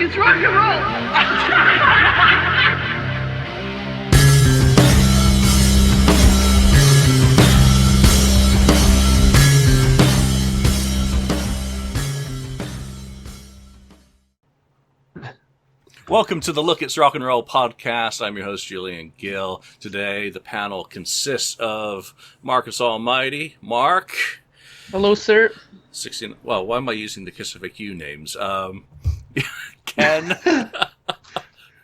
It's rock and roll! Welcome to the Look It's Rock and Roll podcast. I'm your host, Julian Gill. Today, the panel consists of Marcus Almighty, Mark. Hello, sir. 16. Well, why am I using the KissFAQ names? Ken.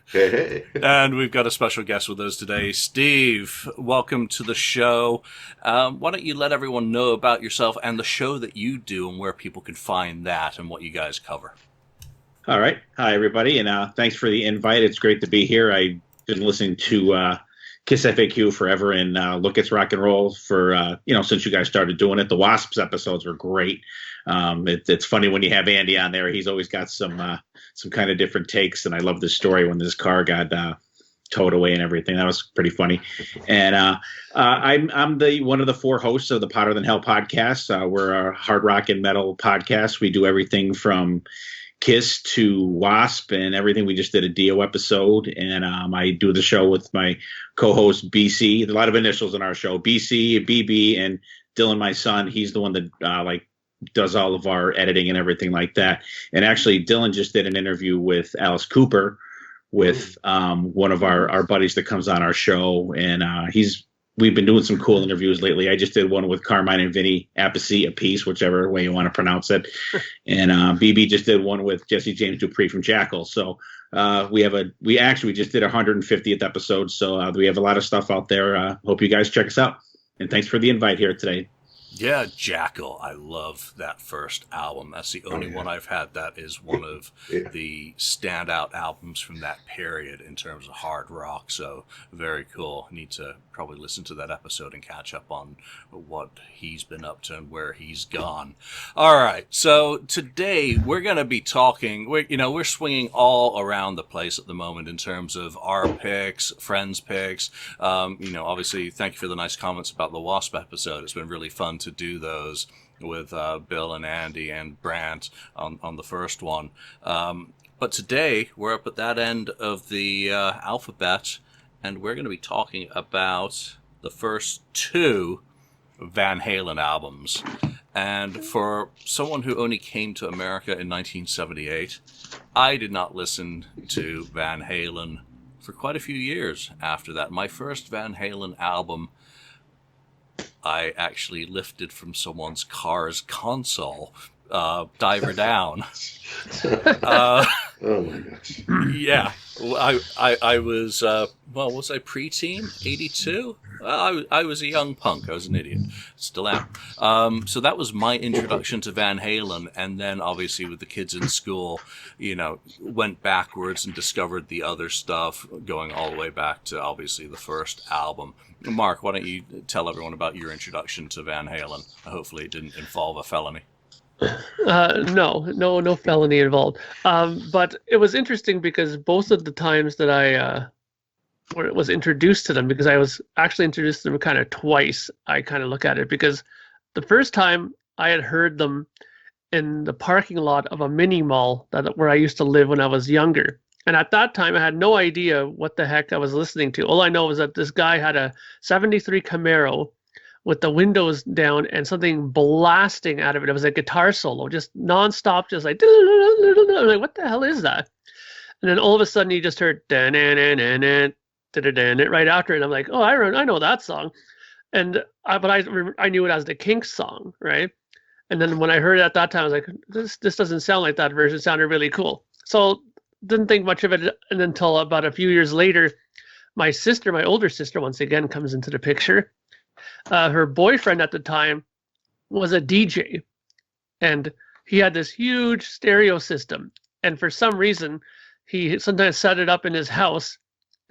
Hey. And we've got a special guest with us today, Steve. Welcome to the show. Why don't you let everyone know about yourself and the show that you do and where people can find that and what you guys cover. All right. Hi, everybody, and thanks for the invite. It's great to be here. I've been listening to KissFAQ forever and Look It's Rock and Roll for, since you guys started doing it. The Wasps episodes were great. It's funny when you have Andy on there. He's always got some kind of different takes, and I love the story when this car got towed away and everything. That was pretty funny. And I'm the one of the four hosts of the Hotter Than Hell podcast. We're a hard rock and metal podcast. We do everything from Kiss to Wasp and everything. We just did a Dio episode, and I do the show with my co-host BC. There's a lot of initials in our show: BC, BB, and Dylan, my son. He's the one that does all of our editing and everything like that. And actually, Dylan just did an interview with Alice Cooper, with one of our buddies that comes on our show, and we've been doing some cool interviews lately. I just did one with Carmine and Vinny Appice, whichever way you want to pronounce it. And BB just did one with Jesse James Dupree from Jackal. So we actually just did our 150th episode. So we have a lot of stuff out there. Hope you guys check us out. And thanks for the invite here today. Yeah, Jackal. I love that first album. That's the only one I've had that is one of the standout albums from that period in terms of hard rock. So very cool. Need to probably listen to that episode and catch up on what he's been up to and where he's gone. All right. So today we're going to be talking, we're swinging all around the place at the moment in terms of our picks, friends' picks. Obviously, thank you for the nice comments about the Wasp episode. It's been really fun to do those with Bill and Andy and Brant on the first one. But today we're up at that end of the alphabet, and we're going to be talking about the first two Van Halen albums. And for someone who only came to America in 1978, I did not listen to Van Halen for quite a few years after that. My first Van Halen album I actually lifted from someone's car's console, Diver Down. Oh my gosh. Yeah, I was, was I preteen? 82? I was a young punk. I was an idiot. Still am. So that was my introduction to Van Halen. And then obviously with the kids in school, went backwards and discovered the other stuff, going all the way back to obviously the first album. Mark, why don't you tell everyone about your introduction to Van Halen? Hopefully it didn't involve a felony. No felony involved. But it was interesting because both of the times that I was introduced to them, because I was actually introduced to them kind of twice, I kind of look at it, because the first time I had heard them in the parking lot of a mini mall where I used to live when I was younger. And at that time, I had no idea what the heck I was listening to. All I know was that this guy had a 73 Camaro with the windows down and something blasting out of it. It was a guitar solo, just nonstop, just like, I'm like, what the hell is that? And then all of a sudden you just heard right after it. And I'm like, oh, I know that song. And I knew it as the Kinks song, right? And then when I heard it at that time, I was like, this doesn't sound like that version. It sounded really cool. So didn't think much of it until about a few years later, my older sister, once again comes into the picture. Her boyfriend at the time was a DJ, and he had this huge stereo system. And for some reason, he sometimes set it up in his house.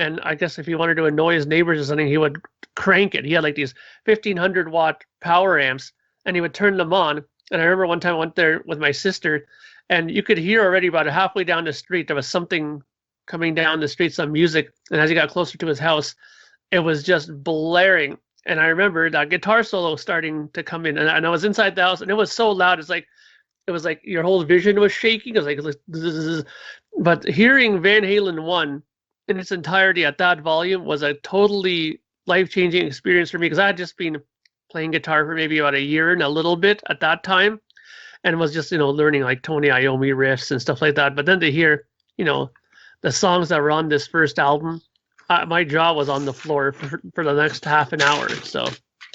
And I guess if he wanted to annoy his neighbors or something, he would crank it. He had like these 1500 watt power amps, and he would turn them on. And I remember one time I went there with my sister, and you could hear already about halfway down the street, there was something coming down the street, some music. And as he got closer to his house, it was just blaring. And I remember that guitar solo starting to come in, and I was inside the house, and it was so loud. It's like it was like your whole vision was shaking. It was like, zzz. But hearing Van Halen 1 in its entirety at that volume was a totally life-changing experience for me, because I had just been playing guitar for maybe about a year and a little bit at that time, and was just, learning like Tony Iommi riffs and stuff like that. But then to hear, the songs that were on this first album, my jaw was on the floor for the next half an hour. So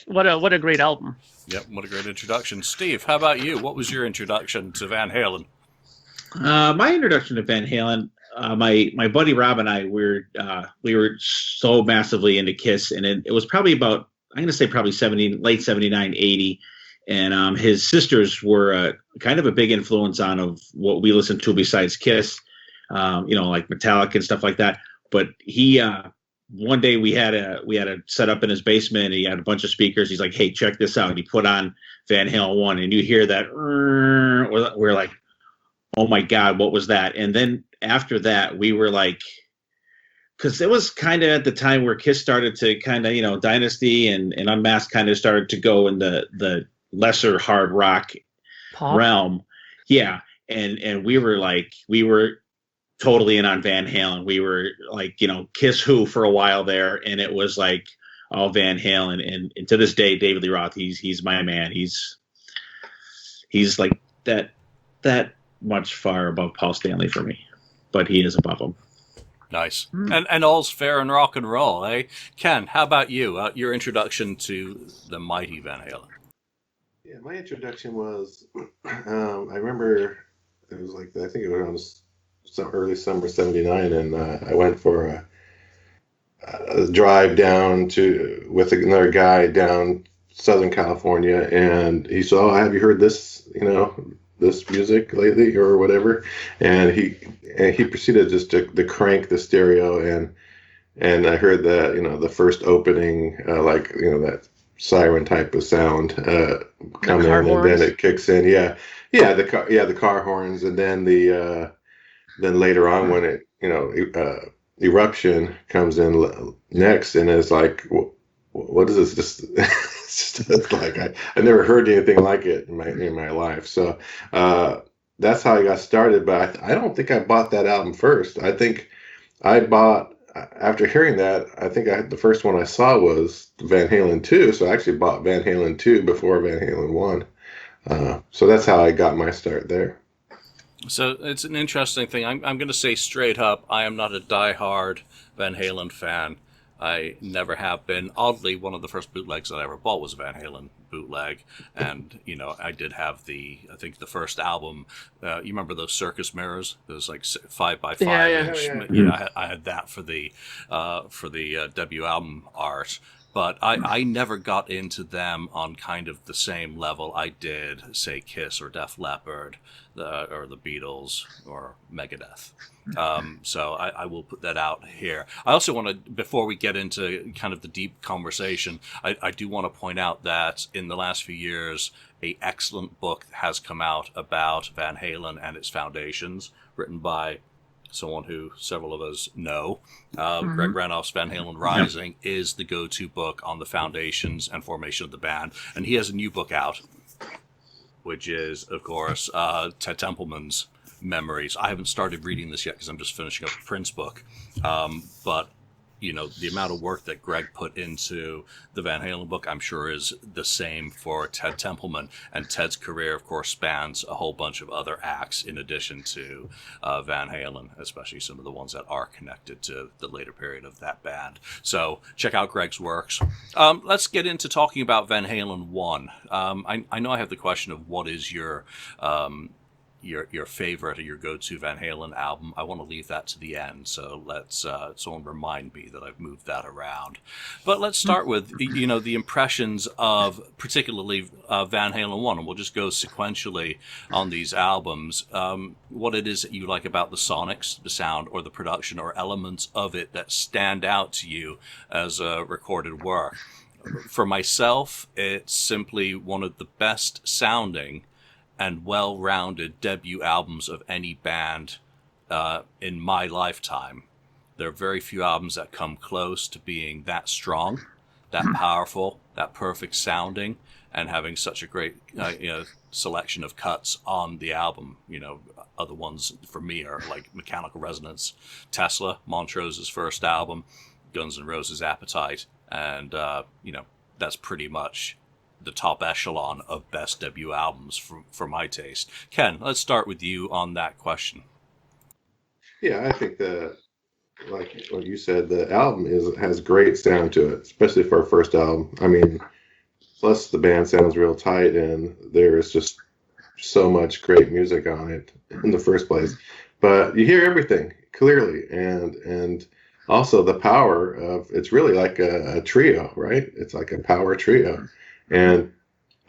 what a great album. Yep, what a great introduction. Steve, how about you? What was your introduction to Van Halen? My introduction to Van Halen, my buddy Rob and I we were so massively into Kiss, and it was probably about, I'm going to say probably late 79, 80. And his sisters were kind of a big influence of what we listened to besides Kiss, like Metallica and stuff like that. But he one day we had a set up in his basement, and he had a bunch of speakers. He's like, "Hey, check this out." And he put on Van Halen 1, and you hear that, we're like, "Oh my God, what was that?" And then after that, we were like, because it was kind of at the time where Kiss started to kind of, Dynasty and Unmasked kind of started to go in the lesser hard rock Pop realm. Yeah. And we were totally in on Van Halen. We were like, Kiss Who for a while there. And it was like, oh, Van Halen. And to this day, David Lee Roth, he's my man. He's like that much far above Paul Stanley for me, but he is above him. Nice. And all's fair in rock and roll, eh? Ken, how about you? Your introduction to the mighty Van Halen. Yeah, my introduction was, I remember it was like, I think it was some early summer '79, and I went for a drive down with another guy down Southern California, and he said, "Oh, have you heard this, this music lately or whatever?" And he proceeded just to crank the stereo, and I heard the first opening, that siren type of sound come in, and then it kicks in. The car horns, and then then later on when it Eruption comes in next, and it's like, what is this? It's just like I never heard anything like it in my life. So that's how I got started. But I don't think I bought that album first. I think I bought, after hearing that, I think the first one I saw was Van Halen 2. So I actually bought Van Halen 2 before Van Halen 1. So that's how I got my start there. So it's an interesting thing. I'm going to say straight up, I am not a diehard Van Halen fan. I never have been. Oddly, one of the first bootlegs that I ever bought was a Van Halen bootleg. And, I did have the first album. You remember those circus mirrors? Those like 5x5 inch. Yeah. I had that for the debut album art. But I never got into them on kind of the same level I did, say, Kiss or Def Leppard, or the Beatles or Megadeth. So I will put that out here. I also want to, before we get into kind of the deep conversation, I do want to point out that in the last few years, an excellent book has come out about Van Halen and its foundations, written by someone who several of us know. Greg Ranoff's Van Halen Rising is the go-to book on the foundations and formation of the band. And he has a new book out, which is, of course, Ted Templeman's Memories. I haven't started reading this yet because I'm just finishing up a Prince book. But the amount of work that Greg put into the Van Halen book, I'm sure is the same for Ted Templeman. And Ted's career, of course, spans a whole bunch of other acts in addition to Van Halen, especially some of the ones that are connected to the later period of that band. So check out Greg's works. Let's get into talking about Van Halen 1. I know I have the question of what is your favorite or your go-to Van Halen album. I want to leave that to the end, so let's someone remind me that I've moved that around. But let's start with the impressions of particularly Van Halen 1, and we'll just go sequentially on these albums. What it is that you like about the sonics, the sound, or the production, or elements of it that stand out to you as a recorded work. For myself, it's simply one of the best sounding and well-rounded debut albums of any band in my lifetime. There are very few albums that come close to being that strong, that powerful, that perfect sounding, and having such a great selection of cuts on the album. Other ones for me are like Mechanical Resonance, Tesla, Montrose's first album, Guns N' Roses' Appetite, and that's pretty much the top echelon of best debut albums for my taste. Ken, let's start with you on that question. Yeah, I think like what you said, the album has great sound to it, especially for a first album. I mean, plus the band sounds real tight, and there's just so much great music on it in the first place. But you hear everything clearly, and also the power of it's really like a trio, right? It's like a power trio, and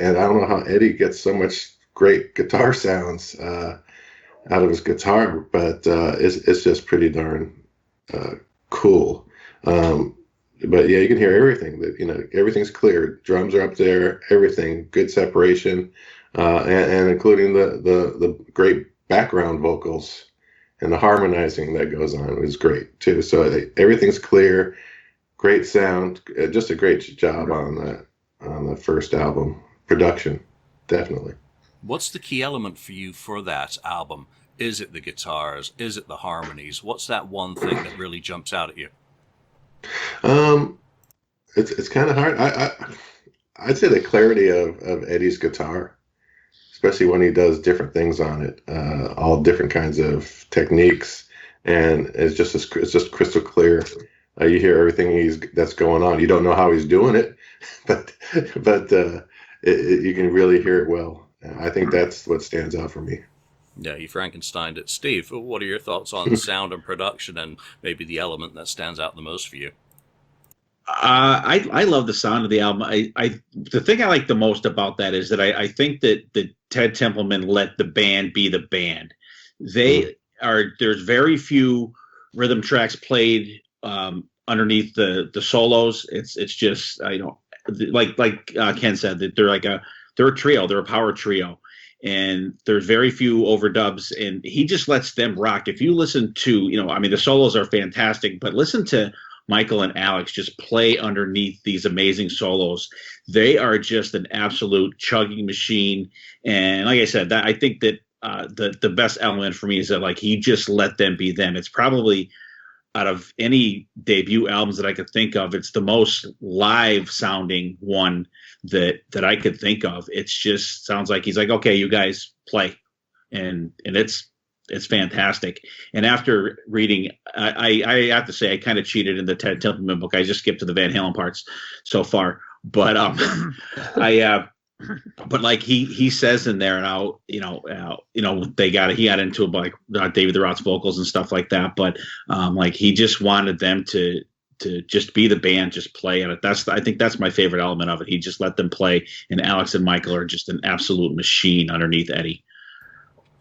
I don't know how Eddie gets so much great guitar sounds out of his guitar, but it's just pretty darn cool. But yeah, you can hear everything. That everything's clear. Drums are up there. Everything good separation, and including the great background vocals and the harmonizing that goes on is great too. So everything's clear, great sound, just a great job on the first album production, definitely. What's the key element for you for that album? Is it the guitars? Is it the harmonies? What's that one thing that really jumps out at you? It's kind of hard. I'd say the clarity of Eddie's guitar, especially when he does different things on it, all different kinds of techniques, and it's just crystal clear. You hear everything that's going on. You don't know how he's doing it, but you can really hear it well. I think that's what stands out for me. Yeah, you Frankensteined it. Steve, what are your thoughts on sound and production, and maybe the element that stands out the most for you? I love the sound of the album. The thing I like the most about that is that I think that Ted Templeman let the band be the band. There's very few rhythm tracks played underneath the solos. It's just like Ken said, that they're a trio, they're a power trio, and there's very few overdubs, and he just lets them rock. If you listen to the solos are fantastic, but listen to Michael and Alex just play underneath these amazing solos. They are just an absolute chugging machine. And like I said, I think that the best element for me is that he just let them be them. It's probably, out of any debut albums that I could think of, it's the most live sounding one that I could think of. It's just sounds like he's like, okay, you guys play, and it's fantastic. And after reading, I have to say I kind of cheated in the Ted Templeman book. I just skipped to the Van Halen parts so far, but but like he says in there, and he got into like David the Roth's vocals and stuff like that. But he just wanted them to just be the band, just play. And I think that's my favorite element of it. He just let them play, and Alex and Michael are just an absolute machine underneath Eddie.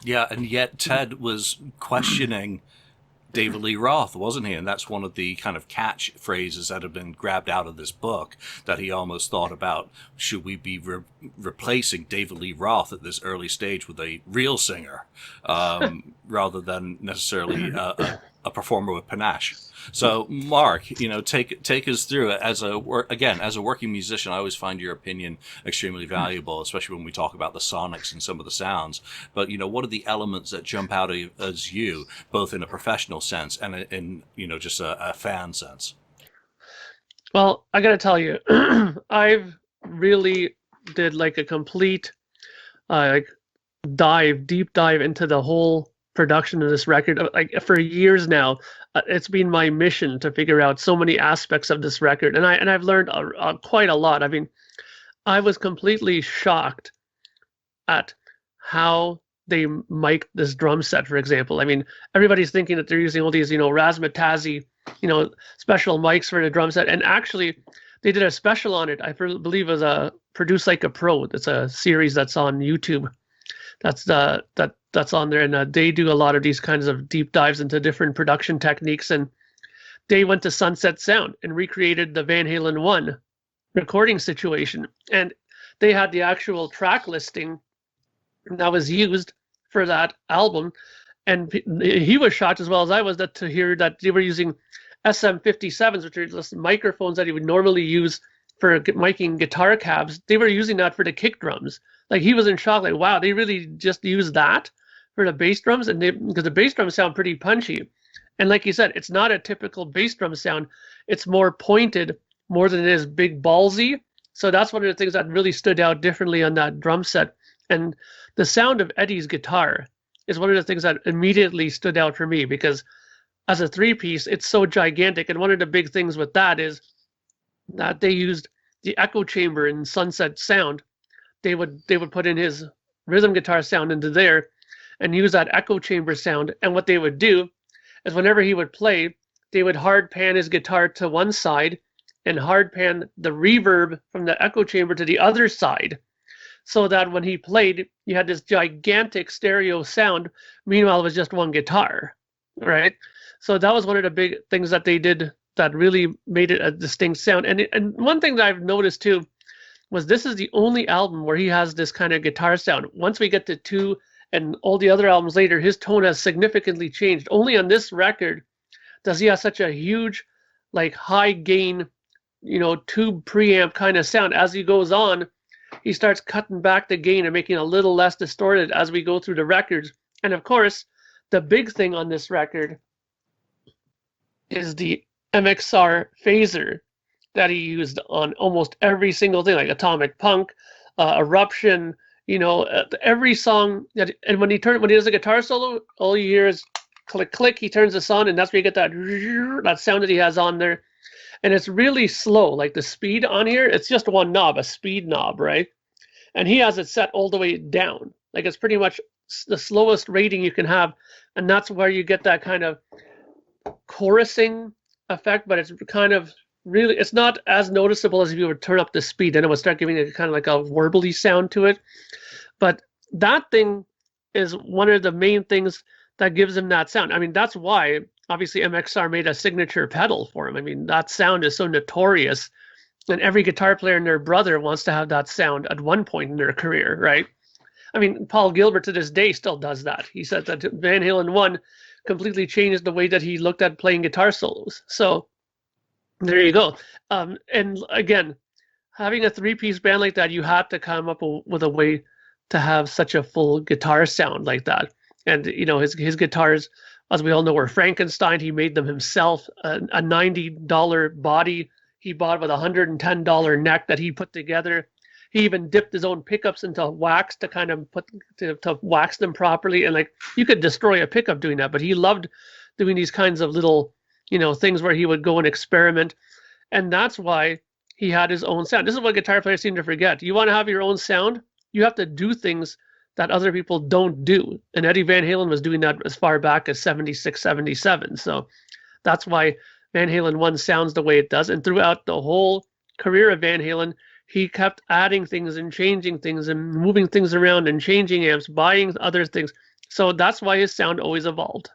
Yeah, and yet Ted was questioning David Lee Roth, wasn't he? And that's one of the kind of catch phrases that have been grabbed out of this book, that he almost thought about, should we be replacing David Lee Roth at this early stage with a real singer, rather than necessarily a performer with panache. So, Mark, take us through it. As a working musician, I always find your opinion extremely valuable, especially when we talk about the sonics and some of the sounds. But what are the elements that jump out as you, both in a professional sense and in just a fan sense? Well, I got to tell you, I've really did like a complete deep dive into the whole production of this record. Like for years now, it's been my mission to figure out so many aspects of this record, and I've learned quite a lot. I mean, I was completely shocked at how they mic'd this drum set, for example. I mean, everybody's thinking that they're using all these, razzmatazzy, special mics for the drum set, and actually, they did a special on it. I believe it was a Produce Like a Pro. It's a series that's on YouTube. That's on there, and they do a lot of these kinds of deep dives into different production techniques. And they went to Sunset Sound and recreated the Van Halen 1 recording situation, and they had the actual track listing that was used for that album. And he was shocked, as well as I was, to hear that they were using SM57s, which are just microphones that he would normally use for miking guitar cabs, they were using that for the kick drums. Like he was in shock, like, wow, they really just use that for the bass drums, and because the bass drums sound pretty punchy. And like you said, it's not a typical bass drum sound. It's more pointed more than it is big ballsy. So that's one of the things that really stood out differently on that drum set. And the sound of Eddie's guitar is one of the things that immediately stood out for me, because as a three-piece, it's so gigantic. And one of the big things with that is that they used the echo chamber in Sunset Sound. They would put in his rhythm guitar sound into there and use that echo chamber sound. And what they would do is whenever he would play, they would hard pan his guitar to one side and hard pan the reverb from the echo chamber to the other side, so that when he played, you had this gigantic stereo sound. Meanwhile, it was just one guitar, right? So that was one of the big things that they did that really made it a distinct sound. And one thing that I've noticed too was this is the only album where he has this kind of guitar sound. Once we get to 2 and all the other albums later, his tone has significantly changed. Only on this record does he have such a huge, like high gain, tube preamp kind of sound. As he goes on, he starts cutting back the gain and making it a little less distorted as we go through the records. And of course, the big thing on this record is the MXR phaser that he used on almost every single thing, like Atomic Punk, Eruption, every song that. And when he does a guitar solo, all you hear is click click. He turns this on, and that's where you get that sound that he has on there. And it's really slow. Like the speed on here, it's just one knob, a speed knob, right? And he has it set all the way down. Like it's pretty much the slowest rating you can have, and that's where you get that kind of chorusing effect. But it's kind of really, it's not as noticeable as if you would turn up the speed, and it would start giving it kind of like a warbly sound to it. But that thing is one of the main things that gives him that sound. I mean, that's why obviously MXR made a signature pedal for him. I mean, that sound is so notorious, and every guitar player and their brother wants to have that sound at one point in their career, right? I mean, Paul Gilbert to this day still does that. He said that Van Halen 1 completely changed the way that he looked at playing guitar solos. So there you go. And again, having a three-piece band like that, you have to come up with a way to have such a full guitar sound like that. And his guitars, as we all know, were Frankenstein. He made them himself. A $90 body he bought with a $110 neck that he put together. He even dipped his own pickups into wax to kind of to wax them properly. And like, you could destroy a pickup doing that, but he loved doing these kinds of little, things where he would go and experiment. And that's why he had his own sound. This is what guitar players seem to forget. You want to have your own sound, you have to do things that other people don't do. And Eddie Van Halen was doing that as far back as 76, 77. So that's why Van Halen 1 sounds the way it does. And throughout the whole career of Van Halen, he kept adding things and changing things and moving things around and changing amps, buying other things. So that's why his sound always evolved.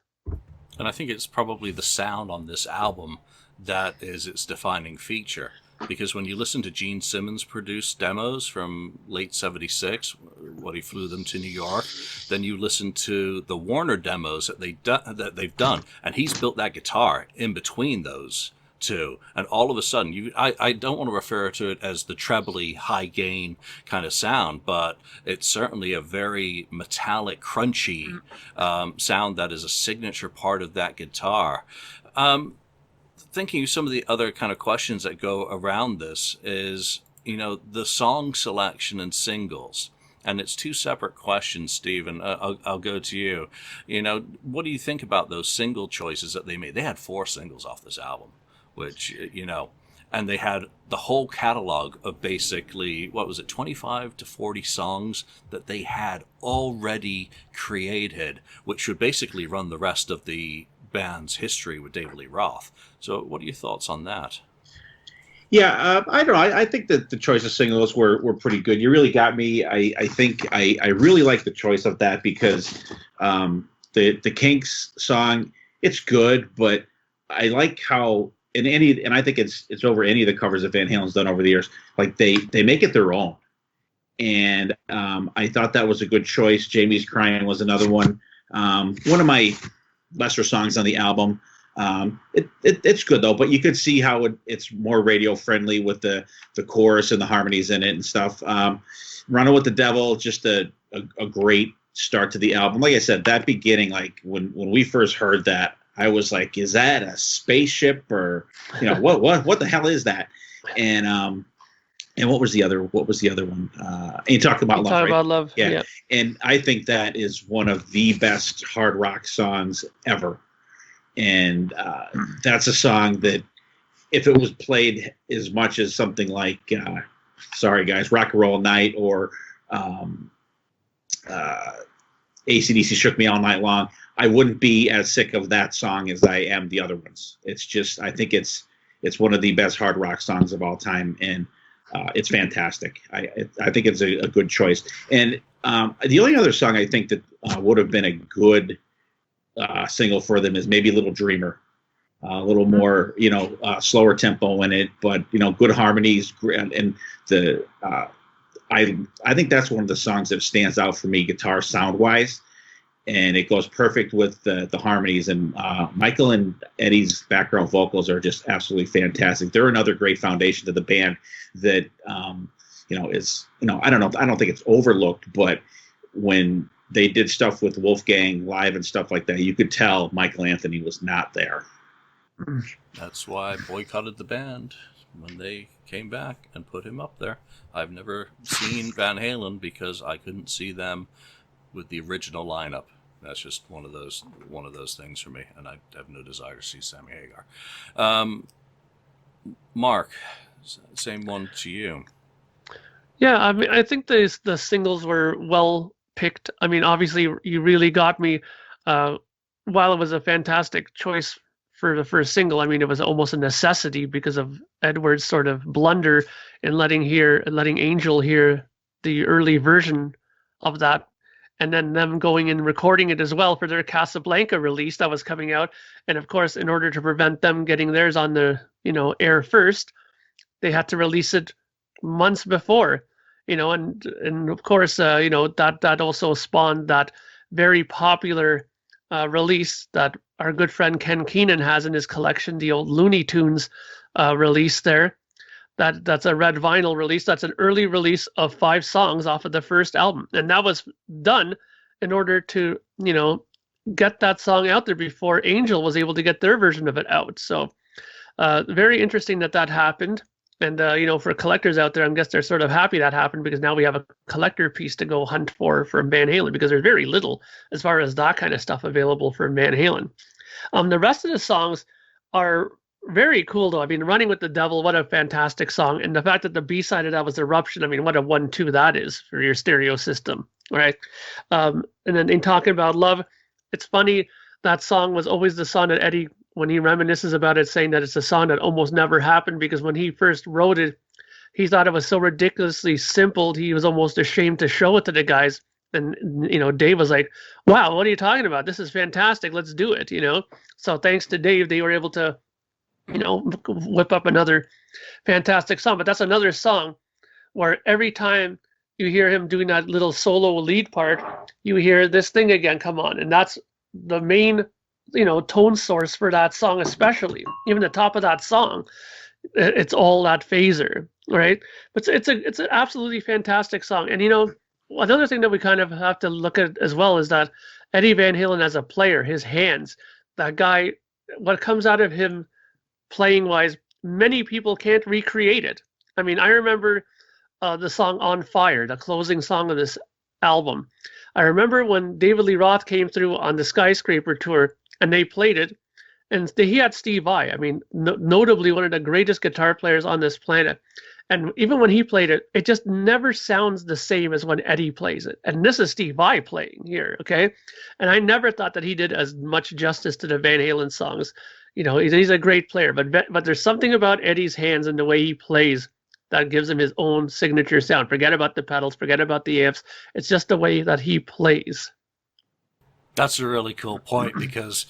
And I think it's probably the sound on this album that is its defining feature. Because when you listen to Gene Simmons produce demos from late 76, when he flew them to New York, then you listen to the Warner demos that they've done, and he's built that guitar in between those two. And all of a sudden, I don't want to refer to it as the trebly high gain kind of sound, but it's certainly a very metallic, crunchy sound that is a signature part of that guitar. Thinking of some of the other kind of questions that go around this is, the song selection and singles. And it's two separate questions, Steve, and I'll go to you. What do you think about those single choices that they made? They had 4 singles off this album, which, and they had the whole catalog of basically, 25 to 40 songs that they had already created, which would basically run the rest of the band's history with David Lee Roth. So what are your thoughts on that? Yeah, I don't know. I think that the choice of singles were pretty good. You really got me. I think I really like the choice of that because the Kinks song, it's good, but I like how and I think it's over any of the covers that Van Halen's done over the years. Like they make it their own, and I thought that was a good choice. Jamie's Crying was another one. One of my lesser songs on the album. It's good though, but you could see how it's more radio friendly with the chorus and the harmonies in it and stuff. Running with the Devil, just a great start to the album. Like I said, that beginning, like when we first heard that, I was like, is that a spaceship, or what the hell is that? And what was the other one? And you talked about love, right? About love. Yeah. And I think that is one of the best hard rock songs ever. And that's a song that if it was played as much as something like sorry guys, Rock and Roll Night, or AC/DC Shook Me All Night Long, I wouldn't be as sick of that song as I am the other ones. It's just, I think it's one of the best hard rock songs of all time, and it's fantastic. I think it's a good choice. And the only other song I think that would have been a good single for them is maybe Little Dreamer. A little more, slower tempo in it, but good harmonies, and the I think that's one of the songs that stands out for me guitar sound wise, and it goes perfect with the harmonies. And Michael and Eddie's background vocals are just absolutely fantastic. They're another great foundation to the band that is I don't think it's overlooked, but when they did stuff with Wolfgang live and stuff like that, you could tell Michael Anthony was not there. That's why I boycotted the band when they came back and put him up there. I've never seen Van Halen because I couldn't see them with the original lineup. That's just one of those things for me, and I have no desire to see Sammy Hagar. Mark, same one to you. Yeah, I mean, I think the singles were well picked. I mean, obviously, you really got me. While it was a fantastic choice for the first single, I mean, it was almost a necessity because of Edward's sort of blunder in letting Angel hear the early version of that, and then them going and recording it as well for their Casablanca release that was coming out. And of course, in order to prevent them getting theirs on the air first, they had to release it months before, and of course, that also spawned that very popular release that our good friend Ken Keenan has in his collection, the old Looney Tunes release there. That's a red vinyl release. That's an early release of 5 songs off of the first album, and that was done in order to get that song out there before Angel was able to get their version of it out. So very interesting that happened. And for collectors out there, I guess they're sort of happy that happened, because now we have a collector piece to go hunt for from Van Halen, because there's very little as far as that kind of stuff available from Van Halen. The rest of the songs are very cool, though. I mean, Running with the Devil, what a fantastic song. And the fact that the B-side of that was Eruption, I mean, what a 1-2 that is for your stereo system, right? And then in talking about love, it's funny, that song was always the song that Eddie, when he reminisces about it, saying that it's a song that almost never happened, because when he first wrote it, he thought it was so ridiculously simple, he was almost ashamed to show it to the guys. And, Dave was like, wow, what are you talking about? This is fantastic. Let's do it, So thanks to Dave, they were able to, whip up another fantastic song. But that's another song where every time you hear him doing that little solo lead part, you hear this thing again come on. And that's the main tone source for that song, especially even the top of that song, it's all that phaser, right? But it's an absolutely fantastic song. And another thing that we kind of have to look at as well is that Eddie Van Halen as a player, his hands, that guy, what comes out of him playing wise, many people can't recreate it. I mean, I remember the song On Fire, the closing song of this album. I remember when David Lee Roth came through on the Skyscraper tour, and they played it, and he had Steve Vai. I mean, notably one of the greatest guitar players on this planet. And even when he played it, it just never sounds the same as when Eddie plays it. And this is Steve Vai playing here, okay? And I never thought that he did as much justice to the Van Halen songs. He's a great player, but there's something about Eddie's hands and the way he plays that gives him his own signature sound. Forget about the pedals, forget about the amps. It's just the way that he plays. That's a really cool point, because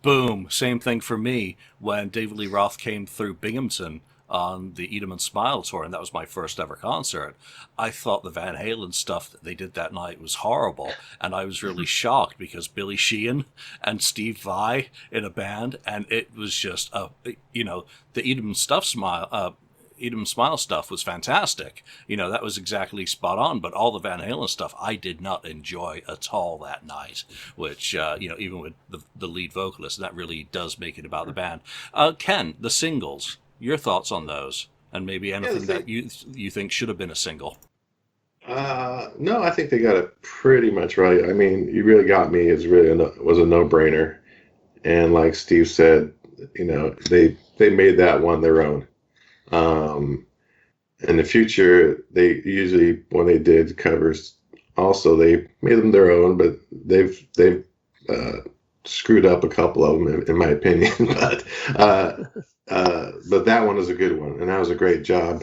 boom, same thing for me when David Lee Roth came through Binghamton on the Eat 'em and Smile tour, and that was my first ever concert. I thought the Van Halen stuff that they did that night was horrible, and I was really shocked because Billy Sheehan and Steve Vai in a band, and it was just the Eat 'em Smile stuff was fantastic. That was exactly spot on, but all the Van Halen stuff I did not enjoy at all that night, which, even with the lead vocalist, that really does make it about the band. Ken, the singles, your thoughts on those, and maybe anything that you think should have been a single? No, I think they got it pretty much right. I mean, You Really Got Me was a no-brainer. And like Steve said, they made that one their own. In the future, they usually, when they did covers, also they made them their own, but they've screwed up a couple of them, in my opinion. But that one is a good one, and that was a great job,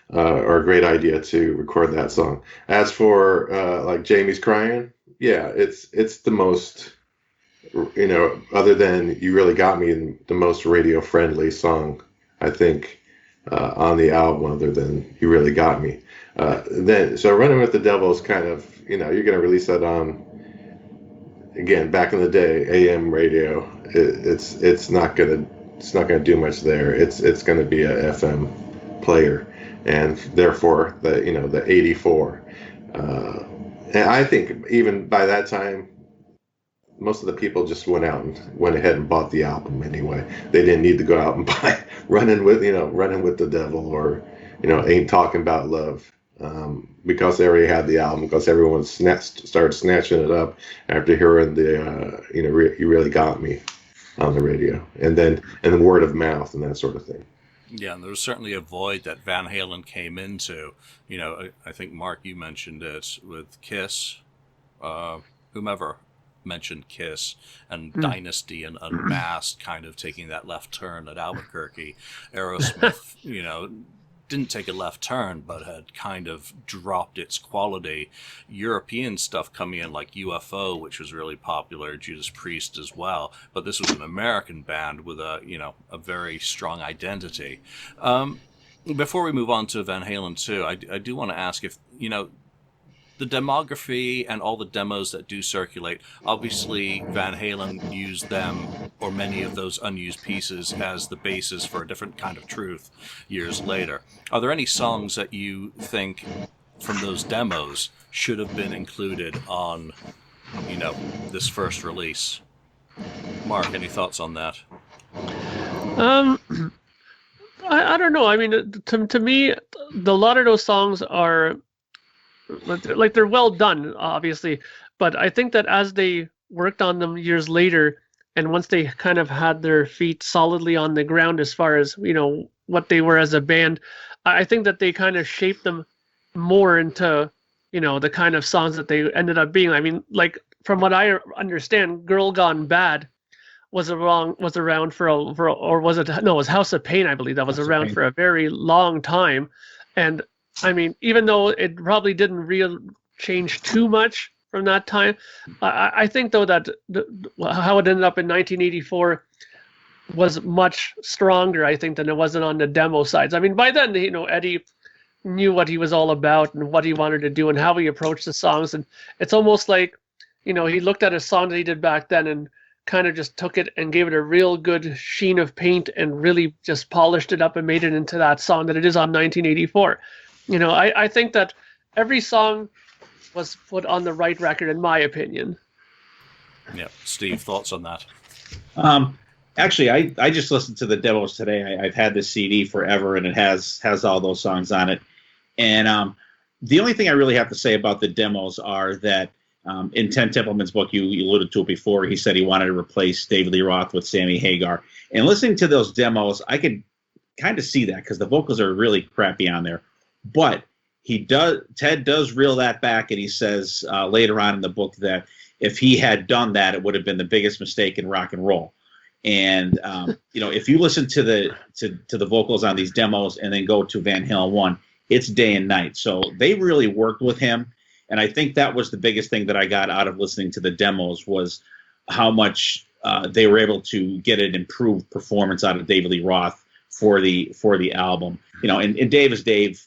or a great idea to record that song. As for like Jamie's Crying, yeah, it's the most, other than You Really Got Me, the most radio friendly song, I think, on the album, other than You Really Got Me. So Running with the Devil is kind of, you're going to release that on, again, back in the day, AM radio. It's not going to do much there. It's going to be a FM player, and therefore the 84. And I think even by that time, most of the people just went ahead and bought the album anyway. They didn't need to go out and buy Running with the Devil, or Ain't Talking About Love, because they already had the album, because everyone started snatching it up after hearing the You Really Got Me on the radio, and then word of mouth and that sort of thing. Yeah, and there was certainly a void that Van Halen came into. I think, Mark, you mentioned it with Kiss, whomever mentioned Kiss, and Dynasty and Unmasked kind of taking that left turn at Albuquerque. Aerosmith, didn't take a left turn, but had kind of dropped its quality. European stuff coming in like UFO, which was really popular, Judas Priest as well, but this was an American band with a very strong identity. Before we move on to Van Halen 2, I do want to ask if, the demography and all the demos that do circulate, obviously Van Halen used them, or many of those unused pieces, as the basis for a different kind of truth years later. Are there any songs that you think from those demos should have been included on, this first release? Mark, any thoughts on that? I don't know. I mean, to me, a lot of those songs are, like, they're well done, obviously, but I think that as they worked on them years later, and once they kind of had their feet solidly on the ground as far as what they were as a band, I think that they kind of shaped them more into the kind of songs that they ended up being. I mean, like, from what I understand, Girl Gone Bad was around for or was it, no, it was House of Pain, I believe, that was around for a very long time. And I mean, even though it probably didn't change too much from that time, I think, though, that how it ended up in 1984 was much stronger, I think, than it wasn't on the demo sides. I mean, by then, Eddie knew what he was all about and what he wanted to do and how he approached the songs. And it's almost like, he looked at a song that he did back then and kind of just took it and gave it a real good sheen of paint and really just polished it up and made it into that song that it is on 1984. I think that every song was put on the right record, in my opinion. Yeah. Steve, thoughts on that? Actually, I just listened to the demos today. I've had this CD forever, and it has all those songs on it. And the only thing I really have to say about the demos are that in Ted Templeman's book, you alluded to it before, he said he wanted to replace David Lee Roth with Sammy Hagar. And listening to those demos, I could kind of see that, because the vocals are really crappy on there. But Ted does reel that back, and he says later on in the book that if he had done that, it would have been the biggest mistake in rock and roll. And if you listen to the vocals on these demos and then go to Van Halen 1, it's day and night. So they really worked with him, and I think that was the biggest thing that I got out of listening to the demos, was how much they were able to get an improved performance out of David Lee Roth for the album. And Dave is Dave,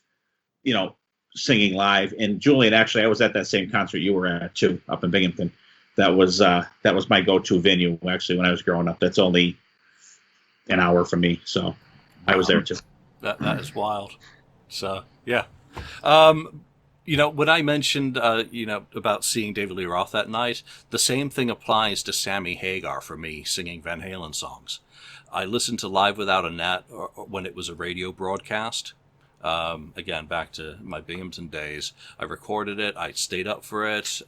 singing live. And Julian, actually, I was at that same concert you were at too, up in Binghamton. That was my go-to venue actually when I was growing up. That's only an hour from me, so I was there too. That is wild. So yeah. When I mentioned, about seeing David Lee Roth that night, the same thing applies to Sammy Hagar for me singing Van Halen songs. I listened to Live Without a Net when it was a radio broadcast. Again, back to my Binghamton days. I recorded it. I stayed up for it.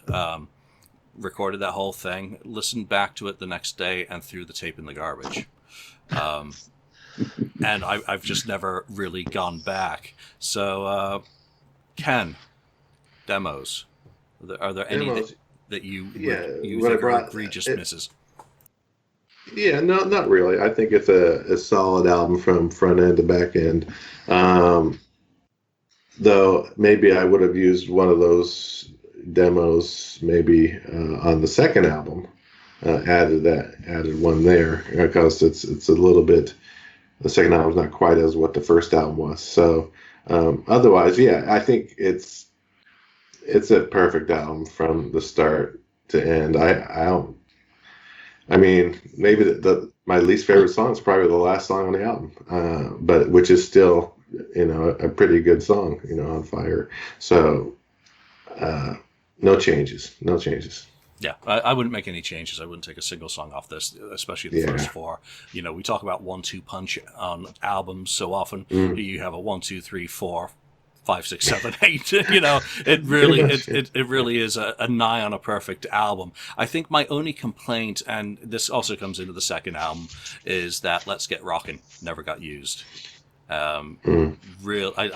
Recorded that whole thing. Listened back to it the next day and threw the tape in the garbage. And I've just never really gone back. So, Ken, demos. Are there any that you think are egregious misses? Yeah, no, not really. I think it's a solid album from front end to back end. Though maybe I would have used one of those demos maybe on the second album. Added one there because it's a little bit. The second album's not quite as what the first album was. So otherwise, yeah, I think it's a perfect album from the start to end. I mean, maybe my least favorite song is probably the last song on the album, but which is still a pretty good song, On Fire. So no changes. Yeah, I wouldn't make any changes. I wouldn't take a single song off this, especially the first four. We talk about 1-2 punch on albums so often. You have a 1, 2, 3, 4, 5, 6, 7, 8. It really is a nigh on a perfect album. I think my only complaint, and this also comes into the second album, is that Let's Get Rockin' never got used. I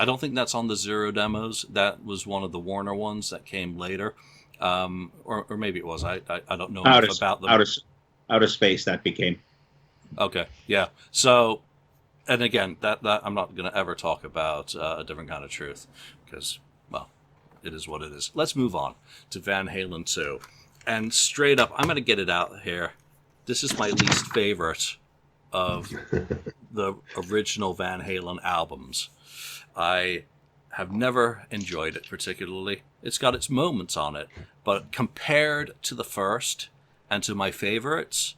don't think that's on the Zero demos. That was one of the Warner ones that came later. Or maybe it was. I don't know enough about them. Out of Space that became. Okay, yeah. So, and again, that I'm not going to ever talk about A Different Kind of Truth because, well, it is what it is. Let's move on to Van Halen 2. And straight up, I'm going to get it out here. This is my least favorite of the original Van Halen albums. I have never enjoyed it particularly. It's got its moments on it, but compared to the first and to my favorites,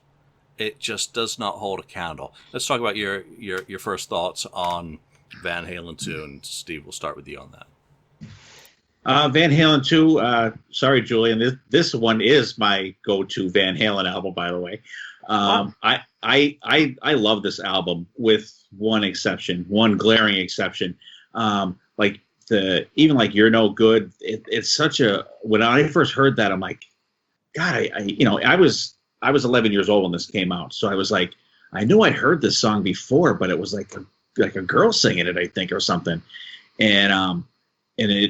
it just does not hold a candle. Let's talk about your first thoughts on Van Halen 2, and Steve, we'll start with you on that. Van Halen 2, sorry, Julian, this one is my go-to Van Halen album, by the way. I love this album with one exception, one glaring exception. Even You're No Good, it's such a, when I first heard that, I'm like, God, I was 11 years old when this came out. So I was like, I knew I'd heard this song before, but it was like a girl singing it, I think, or something. And then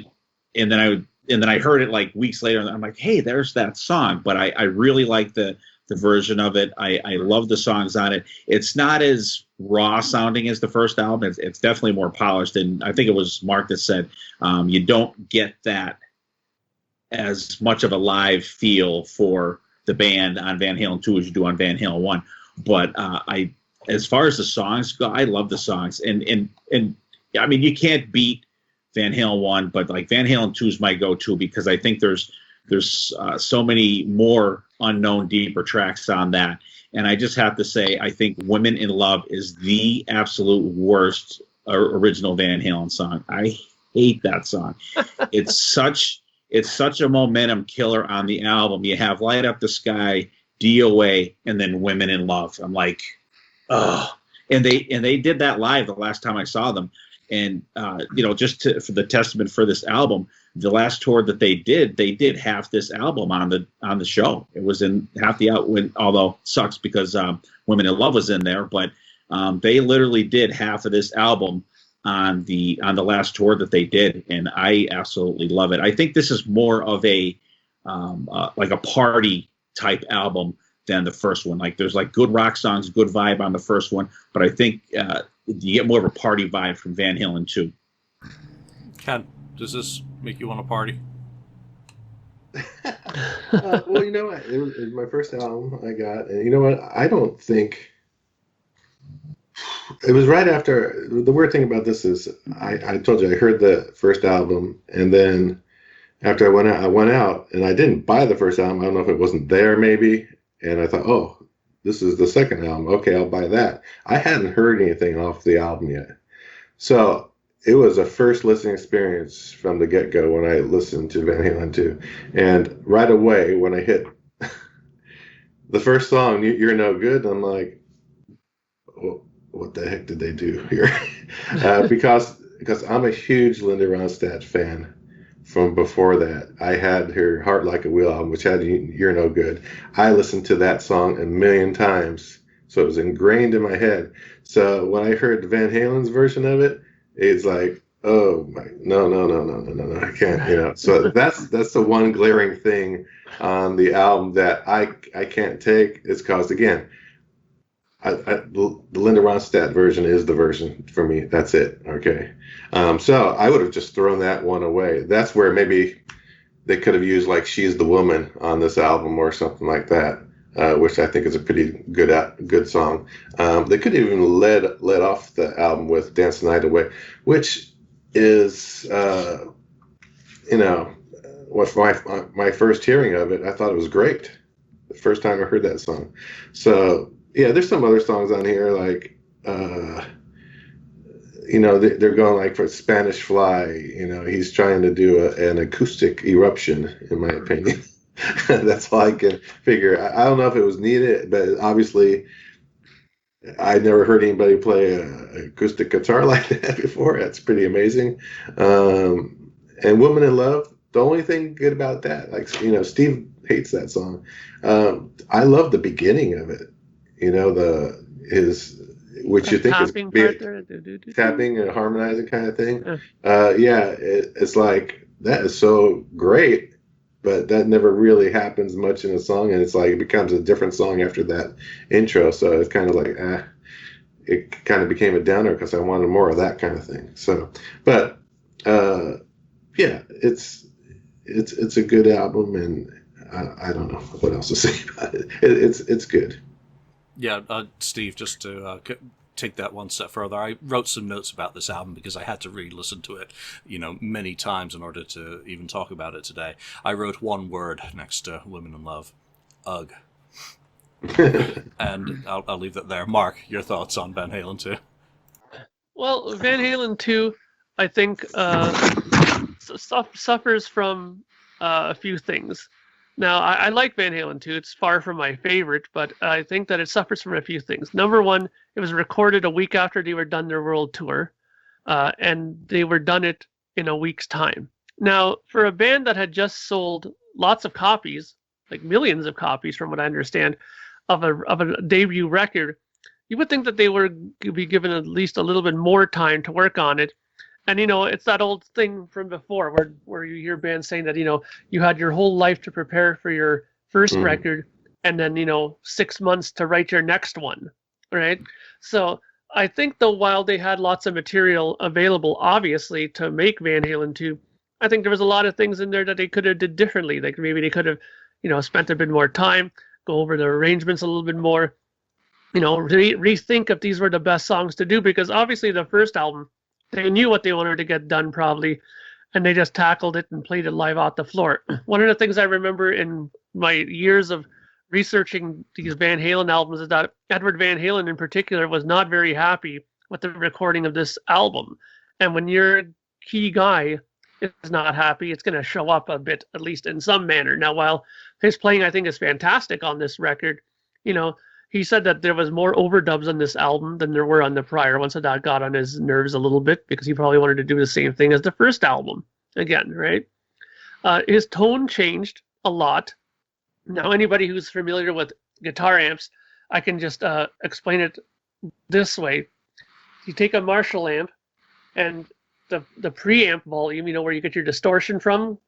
I heard it like weeks later and I'm like, hey, there's that song. But I really like the version of it. I love the songs on it. It's not as raw sounding as the first album. It's definitely more polished. And I think it was Mark that said you don't get that as much of a live feel for the band on Van Halen 2 as you do on Van Halen 1. But as far as the songs go, I love the songs. And I mean, you can't beat Van Halen 1, but like Van Halen 2 is my go-to because I think there's so many more unknown, deeper tracks on that. And I just have to say, I think Women in Love is the absolute worst original Van Halen song. I hate that song. It's such a momentum killer on the album. You have Light Up the Sky, DOA, and then Women in Love. I'm like, oh. And they did that live the last time I saw them. And for the testament for this album, the last tour that they did half this album on the show. It was in half the out, although it sucks because Women in Love was in there, but they literally did half of this album on the last tour that they did, and I absolutely love it. I think this is more of a like a party type album than the first one. Like there's like good rock songs, good vibe on the first one, but I think you get more of a party vibe from Van Halen 2. Ken, does this make you want to party? Well, you know what? It was my first album I got, and you know what? I don't think it was right after. The weird thing about this is, I told you I heard the first album, and then after I went out, and I didn't buy the first album. I don't know if it wasn't there, maybe. And I thought, oh, this is the second album. Okay, I'll buy that. I hadn't heard anything off the album yet, so it was a first listening experience from the get go when I listened to Van Halen 2, and right away when I hit the first song, "You're No Good," I'm like, well, what the heck did they do here? Because I'm a huge Linda Ronstadt fan. From before that, I had her "Heart Like a Wheel" album, which had "You're No Good." I listened to that song a million times, so it was ingrained in my head. So when I heard Van Halen's version of it, it's like, oh my, no, I can't, So that's the one glaring thing on the album that I can't take. It's caused again. The Linda Ronstadt version is the version for me. That's it. Okay. So I would have just thrown that one away. That's where maybe they could have used like "She's the Woman" on this album or something like that, which I think is a pretty good song. They could have even led off the album with "Dance the Night Away," which is, what my first hearing of it, I thought it was great. The first time I heard that song. So yeah, there's some other songs on here like, they're going like for "Spanish Fly." He's trying to do an acoustic eruption, in my opinion. That's all I can figure. I don't know if it was needed, but obviously I never heard anybody play an acoustic guitar like that before. That's pretty amazing. And "Woman in Love," the only thing good about that, like, Steve hates that song. I love the beginning of it. Which you think is tapping part there. tapping and harmonizing kind of thing. Yeah. It's like, that is so great, but that never really happens much in a song, and it's like it becomes a different song after that intro. So it's kind of like, it kind of became a downer because I wanted more of that kind of thing. So, but yeah, it's a good album, and I don't know what else to say about it. It's good. Yeah, Steve, just to take that one step further, I wrote some notes about this album because I had to re-listen to it, many times in order to even talk about it today. I wrote one word next to "Women in Love: ugh." And I'll leave that there. Mark, your thoughts on Van Halen 2? Well, Van Halen 2, I think, suffers from a few things. Now, I like Van Halen 2. It's far from my favorite, but I think that it suffers from a few things. Number one, it was recorded a week after they were done their world tour, and they were done it in a week's time. Now, for a band that had just sold lots of copies, like millions of copies from what I understand, of a debut record, you would think that they would be given at least a little bit more time to work on it. And it's that old thing from before where you hear bands saying that you had your whole life to prepare for your first record, and then 6 months to write your next one, right? So I think though, while they had lots of material available, obviously, to make Van Halen 2, I think there was a lot of things in there that they could have did differently. Like maybe they could have spent a bit more time, go over the arrangements a little bit more, rethink if these were the best songs to do, because obviously the first album, they knew what they wanted to get done probably, and they just tackled it and played it live off the floor. One of the things I remember in my years of researching these Van Halen albums is that Edward Van Halen in particular was not very happy with the recording of this album. And when your key guy is not happy, it's going to show up a bit, at least in some manner. Now, while his playing, I think, is fantastic on this record, he said that there was more overdubs on this album than there were on the prior one, so that got on his nerves a little bit because he probably wanted to do the same thing as the first album again, right? His tone changed a lot. Now, anybody who's familiar with guitar amps, I can just explain it this way. You take a Marshall amp and the preamp volume, where you get your distortion from,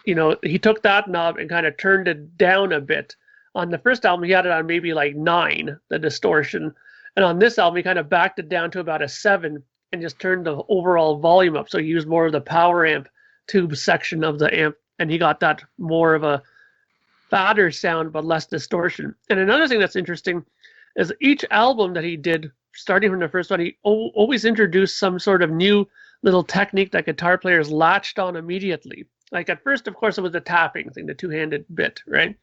he took that knob and kind of turned it down a bit. On the first album, he had it on maybe like 9, the distortion. And on this album, he kind of backed it down to about a 7 and just turned the overall volume up. So he used more of the power amp tube section of the amp, and he got that more of a fatter sound, but less distortion. And another thing that's interesting is each album that he did starting from the first one, he always introduced some sort of new little technique that guitar players latched on immediately. Like at first, of course, it was the tapping thing, the two-handed bit, right?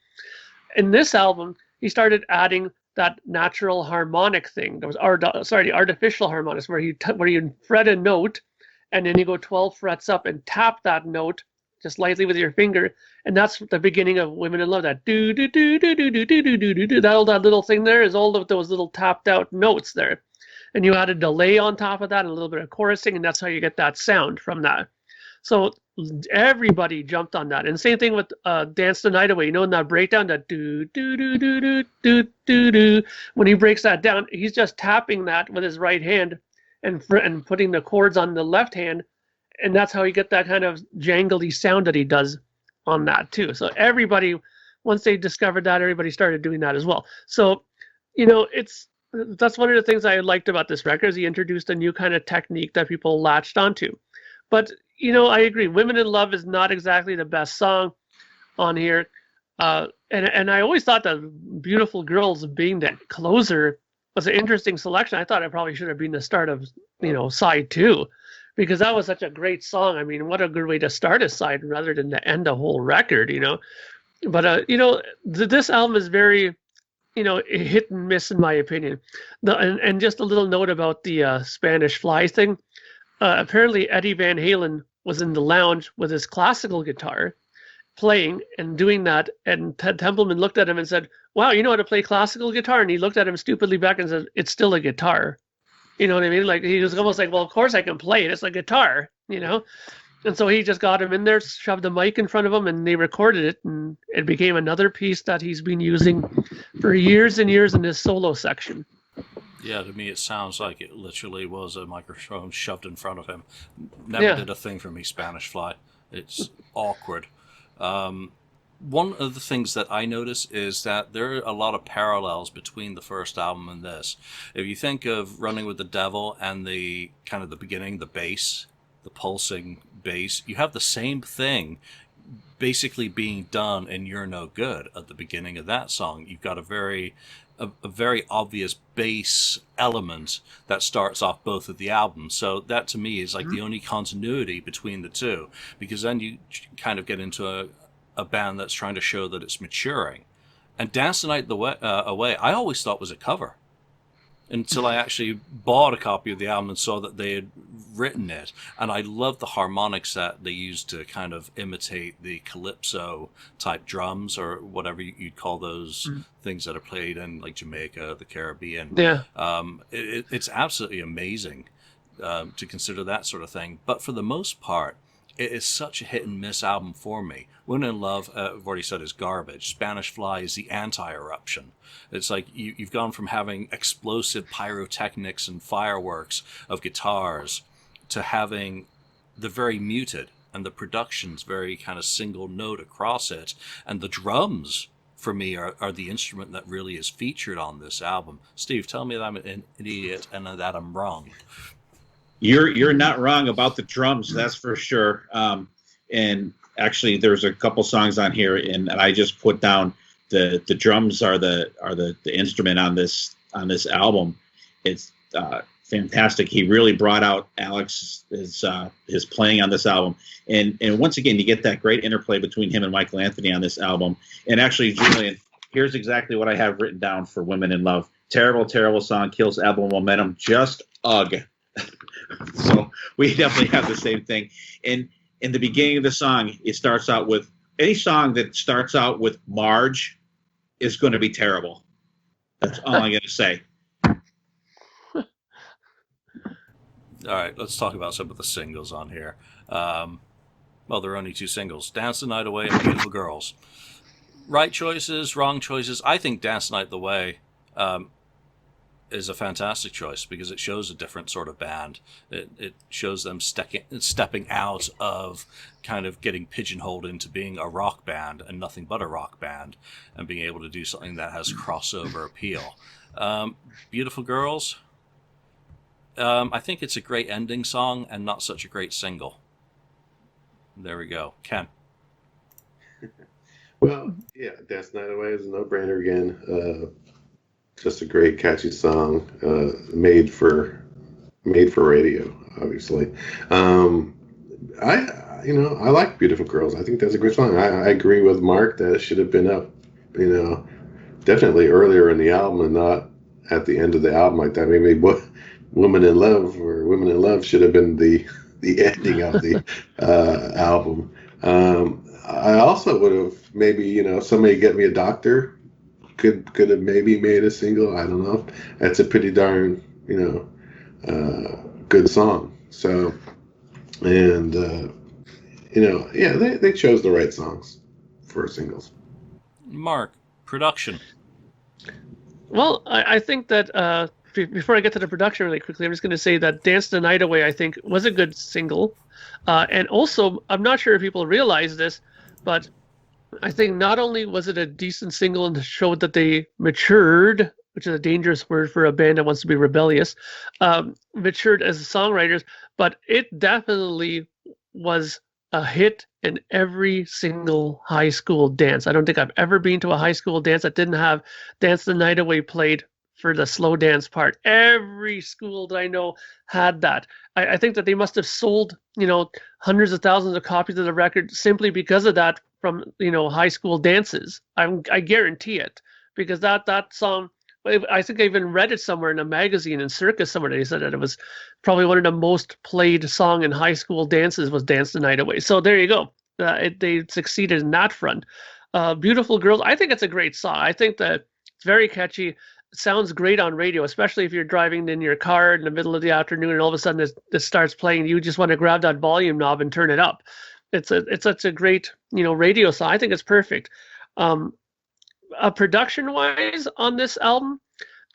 In this album, he started adding that natural harmonic thing. There was the artificial harmonics where you fret a note, and then you go 12 frets up and tap that note just lightly with your finger, and that's the beginning of Women in Love. That do do do do do do do do do do. That little thing there is all of those little tapped out notes there, and you add a delay on top of that and a little bit of chorusing, and that's how you get that sound from that. So everybody jumped on that, and same thing with "Dance the Night Away." You know, in that breakdown, that do do do do do do do do. When he breaks that down, he's just tapping that with his right hand, and putting the chords on the left hand, and that's how you get that kind of jangly sound that he does on that too. So everybody, once they discovered that, everybody started doing that as well. So, you know, that's one of the things I liked about this record is he introduced a new kind of technique that people latched onto. But you know, I agree. "Women in Love" is not exactly the best song on here, and I always thought that "Beautiful Girls" being the closer was an interesting selection. I thought it probably should have been the start of, you know, side 2, because that was such a great song. I mean, what a good way to start a side rather than to end a whole record, you know. But you know, this album is very, you know, hit and miss in my opinion. And just a little note about the Spanish Fly thing. Apparently, Eddie Van Halen was in the lounge with his classical guitar playing and doing that. And Ted Templeman looked at him and said, "Wow, you know how to play classical guitar?" And he looked at him stupidly back and said, "It's still a guitar." You know what I mean? Like, he was almost like, "Well, of course I can play it. It's a guitar," you know? And so he just got him in there, shoved a mic in front of him, and they recorded it. And it became another piece that he's been using for years and years in his solo section. Yeah, to me it sounds like it literally was a microphone shoved in front of him. Never did a thing for me, Spanish Fly. It's awkward. One of the things that I notice is that there are a lot of parallels between the first album and this. If you think of Running with the Devil and the kind of the beginning, the bass, the pulsing bass, you have the same thing basically being done in You're No Good at the beginning of that song. You've got a very obvious bass element that starts off both of the albums. So that to me is like the only continuity between the two, because then you kind of get into a band that's trying to show that it's maturing. And Dance the Night Away, I always thought was a cover until I actually bought a copy of the album and saw that they had written it. And I love the harmonics that they used to kind of imitate the calypso type drums, or whatever you'd call those things that are played in like Jamaica, the Caribbean. Yeah. It's absolutely amazing to consider that sort of thing. But for the most part, it is such a hit and miss album for me. Women in Love, I've already said, is garbage. Spanish Fly is the anti-eruption. It's like you've gone from having explosive pyrotechnics and fireworks of guitars to having the very muted, and the production's very kind of single note across it. And the drums, for me, are the instrument that really is featured on this album. Steve, tell me that I'm an idiot and that I'm wrong. You're not wrong about the drums, that's for sure. And actually, there's a couple songs on here, and I just put down the drums are the instrument on this album. It's fantastic. He really brought out his playing on this album, and once again, you get that great interplay between him and Michael Anthony on this album. And actually, Julian, here's exactly what I have written down for Women in Love. Terrible, terrible song, kills album momentum. Just ugh. So we definitely have the same thing. And in the beginning of the song, it starts out with, any song that starts out with Marge is going to be terrible. That's all I'm going to say. All right, let's talk about some of the singles on here. Well, there are only 2 singles, Dance the Night Away and Beautiful Girls. Right choices, wrong choices. I think Dance the Night Away is a fantastic choice because it shows a different sort of band. It shows them stepping out of kind of getting pigeonholed into being a rock band and nothing but a rock band, and being able to do something that has crossover appeal. Beautiful Girls, I think it's a great ending song and not such a great single. There we go. Ken. Well, yeah, Dance the Night Away is a no-brainer again. just a great, catchy song, made for radio, obviously. I like Beautiful Girls. I think that's a great song. I agree with Mark that it should have been up, definitely earlier in the album and not at the end of the album like that. Maybe Woman in Love or Women in Love should have been the ending of the album. I also would have maybe, Somebody Get Me a Doctor could have maybe made a single. I don't know. That's a pretty darn, good song. So, and, they chose the right songs for singles. Mark, production. Well, I think that before I get to the production really quickly, I'm just going to say that Dance the Night Away, I think, was a good single. And also, I'm not sure if people realize this, but I think not only was it a decent single and showed that they matured, which is a dangerous word for a band that wants to be rebellious, matured as songwriters, but it definitely was a hit in every single high school dance. I don't think I've ever been to a high school dance that didn't have Dance the Night Away played for the slow dance part. Every school that I know had that. I think that they must have sold, hundreds of thousands of copies of the record simply because of that from, high school dances. I guarantee it, because that song, I think I even read it somewhere in a magazine in Circus somewhere. They said that it was probably one of the most played song in high school dances was Dance the Night Away. So there you go. They succeeded in that front. Beautiful Girls, I think it's a great song. I think that it's very catchy. It sounds great on radio, especially if you're driving in your car in the middle of the afternoon and all of a sudden this starts playing. You just want to grab that volume knob and turn it up. It's such a great, radio song. I think it's perfect. Production wise on this album,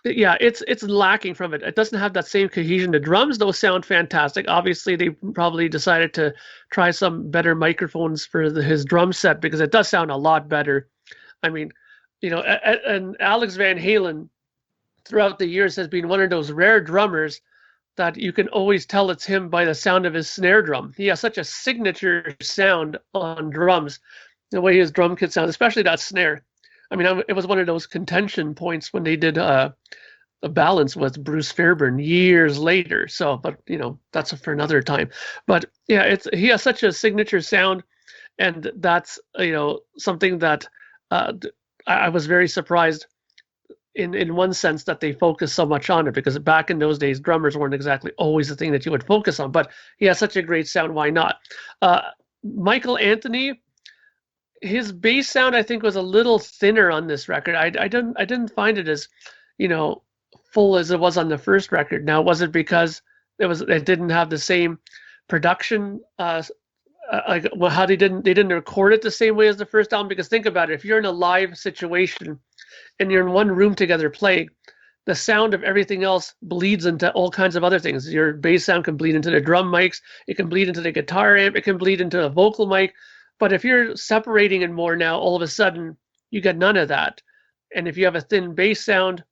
yeah, it's lacking from it. It doesn't have that same cohesion. The drums though sound fantastic. Obviously they probably decided to try some better microphones for his drum set, because it does sound a lot better. I mean, and Alex Van Halen throughout the years has been one of those rare drummers that you can always tell it's him by the sound of his snare drum. He has such a signature sound on drums, the way his drum kit sounds, especially that snare. I mean, it was one of those contention points when they did a balance with Bruce Fairbairn years later. So, but that's for another time. But yeah, he has such a signature sound, and that's something that I was very surprised in one sense that they focus so much on it, because back in those days drummers weren't exactly always the thing that you would focus on. But he has such a great sound. Why not? Michael Anthony, his bass sound I think was a little thinner on this record. I didn't find it as full as it was on the first record. Now, was it because it didn't have the same production? How they didn't record it the same way as the first album? Because think about it, if you're in a live situation and you're in one room together playing, the sound of everything else bleeds into all kinds of other things. Your bass sound can bleed into the drum mics, it can bleed into the guitar amp, it can bleed into a vocal mic. But if you're separating it more now, all of a sudden you get none of that. And if you have a thin bass sound,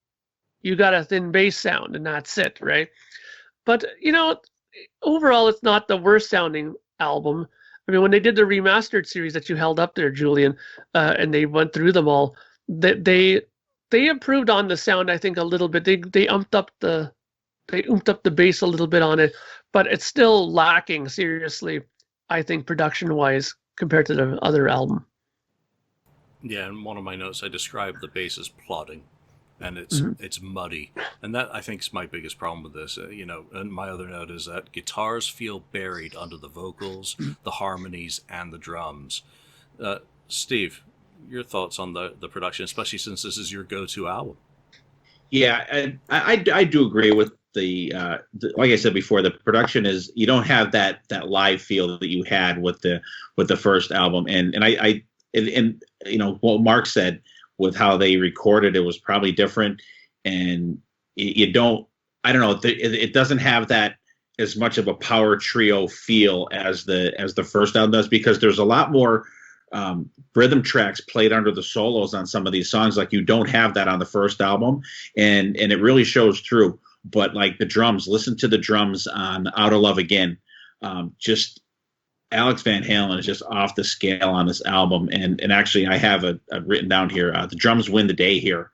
you got a thin bass sound, and that's it, right? But overall, it's not the worst sounding album. I mean, when they did the remastered series that you held up there, Julian, and they went through them all, they improved on the sound, I think, a little bit. They umped up the bass a little bit on it, but it's still lacking seriously, I think, production wise compared to the other album. Yeah, in one of my notes I described the bass as plodding, and it's muddy, and that I think is my biggest problem with this. And my other note is that guitars feel buried under the vocals, the harmonies, and the drums. Steve, your thoughts on the production, especially since this is your go-to album? Yeah, I do agree with the like I said before, the production is, you don't have that live feel that you had with the first album, and what Mark said with how they recorded it was probably different, and it doesn't have that as much of a power trio feel as the first album does, because there's a lot more rhythm tracks played under the solos on some of these songs. Like, you don't have that on the first album, and it really shows through. But like the drums, listen to the drums on Out of Love Again. Just Alex Van Halen is just off the scale on this album. And actually I have a written down here. The drums win the day here.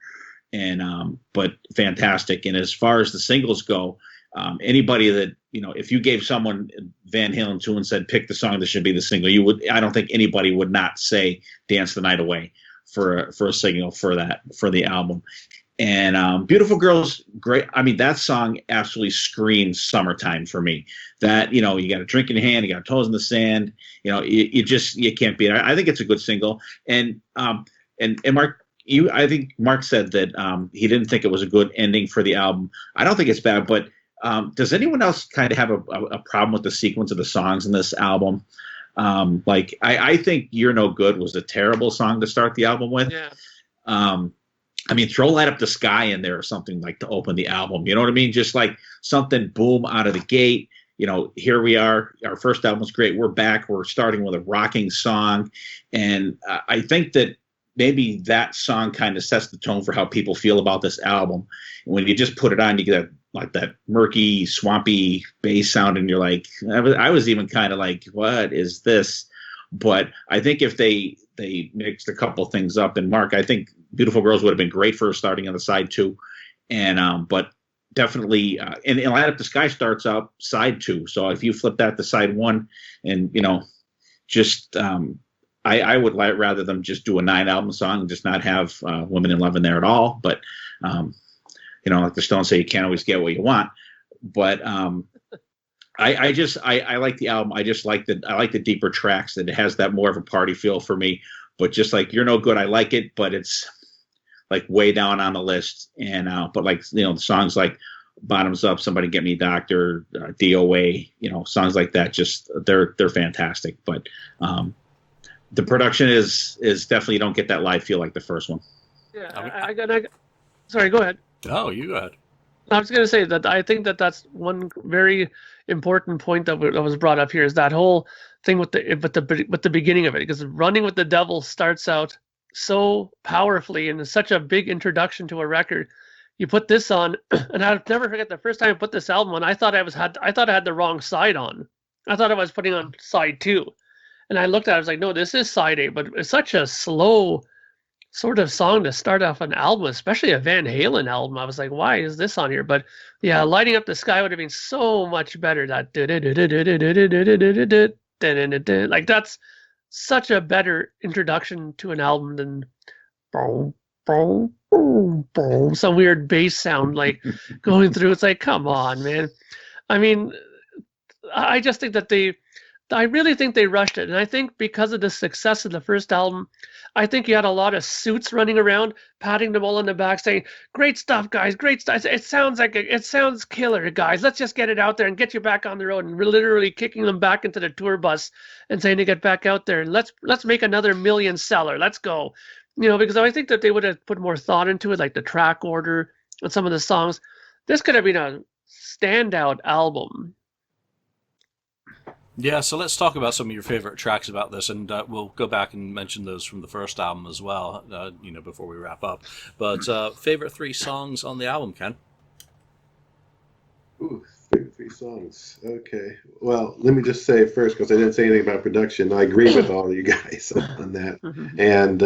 and but fantastic. And as far as the singles go, anybody that, if you gave someone Van Halen 2 and said pick the song that should be the single, I don't think anybody would not say Dance the Night Away for a single for the album. And Beautiful Girls, great. I mean, that song absolutely screams summertime for me. That, you got a drink in your hand, you got toes in the sand, you can't beat it. I think it's a good single. And Mark, I think Mark said that he didn't think it was a good ending for the album. I don't think it's bad, but does anyone else kind of have a problem with the sequence of the songs in this album? I think You're No Good was a terrible song to start the album with. Yeah. I mean, throw Light Up the Sky in there or something like to open the album. You know what I mean? Just like something boom out of the gate. Here we are. Our first album was great. We're back. We're starting with a rocking song. And I think that maybe that song kind of sets the tone for how people feel about this album. And when you just put it on, you get that murky, swampy bass sound. And you're like, I was even kind of like, what is this? But I think if they mixed a couple things up, and Mark, I think Beautiful Girls would have been great for starting on the side 2, and but definitely, and Light Up the Sky starts out side 2. So if you flip that to side 1, and just I would rather them just do a 9-album song and just not have Women in Love in there at all. But like the Stones say, you can't always get what you want. But I like the album. I like the deeper tracks, that it has that more of a party feel for me. But just like You're No Good, I like it, but it's like way down on the list. And but like the songs like Bottoms Up, Somebody Get Me a Doctor, DOA, songs like that, just they're fantastic. But the production is definitely, you don't get that live feel like the first one. Yeah, sorry, go ahead. Oh, you go ahead. I was going to say that I think that that's one very important point that was brought up here, is that whole thing with the beginning of it, because Running with the Devil starts out so powerfully and is such a big introduction to a record. You put this on, and I'll never forget the first time I put this album on. I thought I had the wrong side on. I thought I was putting on side 2, and I looked at it. I was like, no, this is side A. But it's such a slow sort of song to start off an album, especially a Van Halen album. I was like, why is this on here? But yeah, Lighting Up the Sky would have been so much better. That like, that's such a better introduction to an album than some weird bass sound like going through. It's like, come on, man. I mean, I just think that I really think they rushed it. And I think because of the success of the first album, I think you had a lot of suits running around, patting them all on the back, saying, great stuff, guys, great stuff. It sounds killer, guys. Let's just get it out there and get you back on the road. And we're literally kicking them back into the tour bus and saying to get back out there and let's make another million seller. Let's go. Because I think that they would have put more thought into it, like the track order and some of the songs. This could have been a standout album. Yeah, so let's talk about some of your favorite tracks about this, and we'll go back and mention those from the first album as well, before we wrap up. But favorite 3 songs on the album, Ken? Ooh, favorite 3 songs. Okay. Well, let me just say first, because I didn't say anything about production. I agree with all of you guys on that. And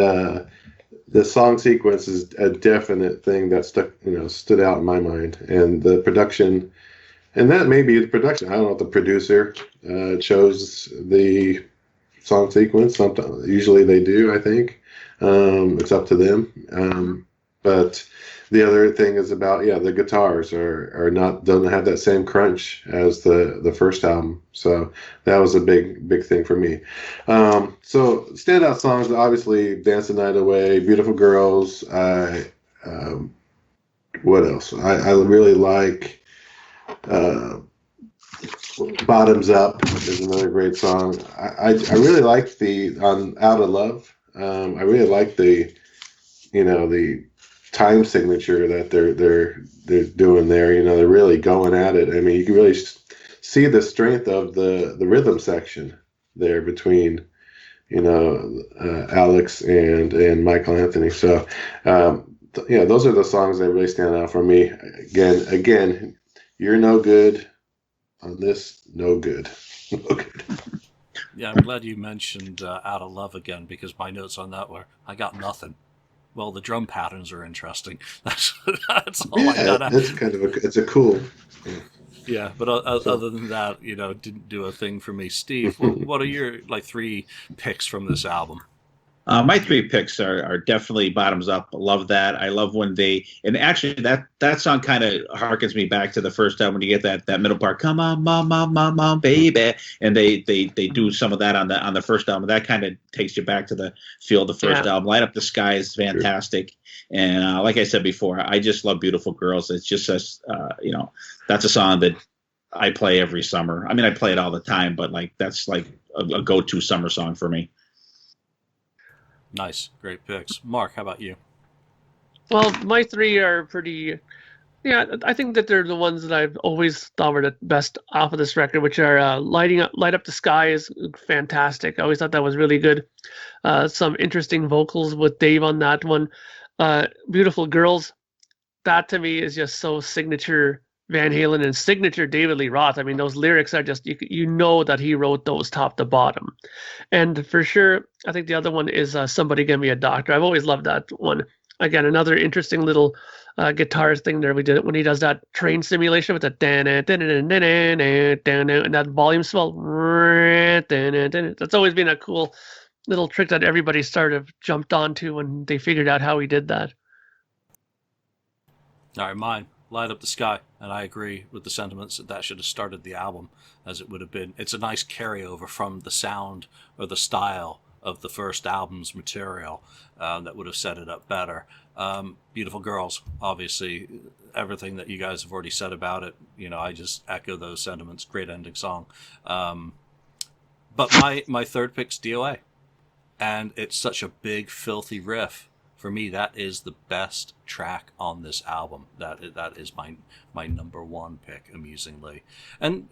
the song sequence is a definite thing that stood out in my mind. And the production, and that may be the production. I don't know if the producer chose the song sequence. Sometimes, usually they do, I think. It's up to them. But the other thing is about, the guitars don't have that same crunch as the first album. So that was a big thing for me. So standout songs, obviously Dance the Night Away, Beautiful Girls. What else? I really like Bottoms Up is another great song. I really like on Out of Love. I really like the time signature that they're doing there. They're really going at it. I mean, you can really see the strength of the rhythm section there between Alex and Michael Anthony. So those are the songs that really stand out for me. Again, You're No Good. On this, no good. No good. Yeah, I'm glad you mentioned Out of Love again, because my notes on that were, I got nothing. well, the drum patterns are interesting. That's all I got. That's kind of it's a cool. Yeah, but other than that, didn't do a thing for me. Steve, what are your 3 picks from this album? My 3 picks are definitely Bottoms Up. Love that. I love when and actually that song kind of harkens me back to the first album when you get that middle part, come on, mom, baby, and they do some of that on the first album. That kind of takes you back to the feel of the first album. Light Up the Sky is fantastic, and like I said before, I just love Beautiful Girls. It's just that's a song that I play every summer. I mean, I play it all the time, but that's a go-to summer song for me. Nice. Great picks. Mark, how about you? Well, my 3 are pretty... Yeah, I think that they're the ones that I've always thought were the best off of this record, which are Light Up the Sky is fantastic. I always thought that was really good. Some interesting vocals with Dave on that one. Beautiful Girls, that to me is just so signature Van Halen and signature David Lee Roth. I mean, those lyrics are just, you know that he wrote those top to bottom. And for sure, I think the other one is Somebody Give Me a Doctor. I've always loved that one. Again, another interesting little guitar thing there. We did it when he does that train simulation with the and that volume swell. That's always been a cool little trick that everybody sort of jumped onto when they figured out how he did that. All right, mine. Light Up the Sky, and I agree with the sentiments that should have started the album, as it would have been. It's a nice carryover from the sound or the style of the first album's material that would have set it up better. Beautiful Girls, obviously, everything that you guys have already said about it, I just echo those sentiments. Great ending song. But my third pick's DOA, and it's such a big, filthy riff. For me, that is the best track on this album. That is my number 1 pick, amusingly. And,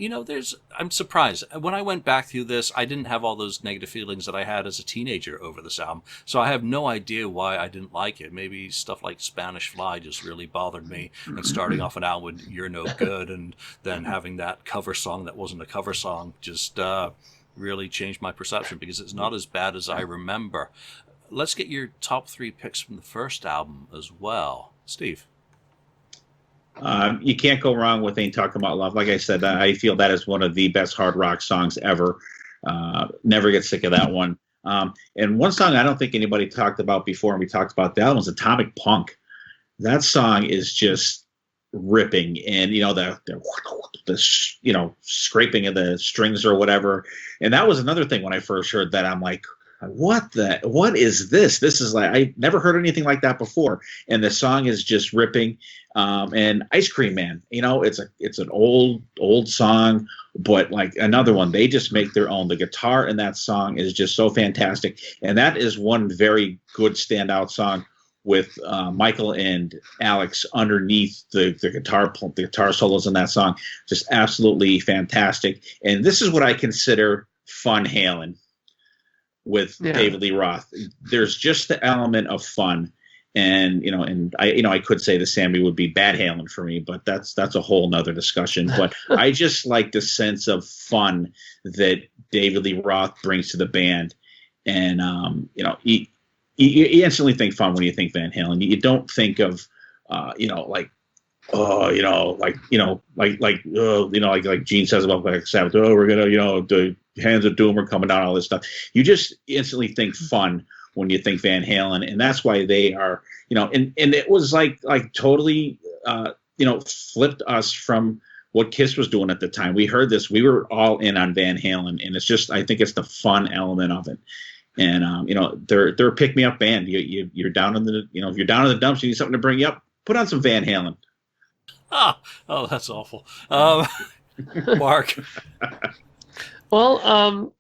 I'm surprised. When I went back through this, I didn't have all those negative feelings that I had as a teenager over this album. So I have no idea why I didn't like it. Maybe stuff like Spanish Fly just really bothered me. And starting off an album with You're No Good, and then having that cover song that wasn't a cover song just really changed my perception, because it's not as bad as I remember. Let's get your top 3 picks from the first album as well. Steve. You can't go wrong with Ain't Talking About Love. Like I said, I feel that is one of the best hard rock songs ever. Never get sick of that one. And one song I don't think anybody talked about before, and we talked about the album, is Atomic Punk. That song is just ripping, and the scraping of the strings or whatever. And that was another thing when I first heard that. I'm like, what is this? This is I never heard anything like that before. And the song is just ripping. And Ice Cream Man, it's an old song, but another one, they just make their own. The guitar in that song is just so fantastic. And that is one very good standout song with Michael and Alex underneath the guitar solos in that song. Just absolutely fantastic. And this is what I consider fun Halen with David Lee Roth. There's just the element of fun, and I could say the Sammy would be bad Halen for me, but that's a whole nother discussion. But I just like the sense of fun that David Lee Roth brings to the band, and you instantly think fun when you think Van Halen. You don't think of like Gene says about Black Sabbath. We're gonna, the Hands of Doom are coming down, all this stuff. You just instantly think fun when you think Van Halen, and that's why they are, and it was totally, flipped us from what Kiss was doing at the time. We heard this, we were all in on Van Halen, and it's just, I think it's the fun element of it. And they're a pick me up band. You're down in the, if you're down in the dumps, you need something to bring you up. Put on some Van Halen. Oh, that's awful. Mark. Well,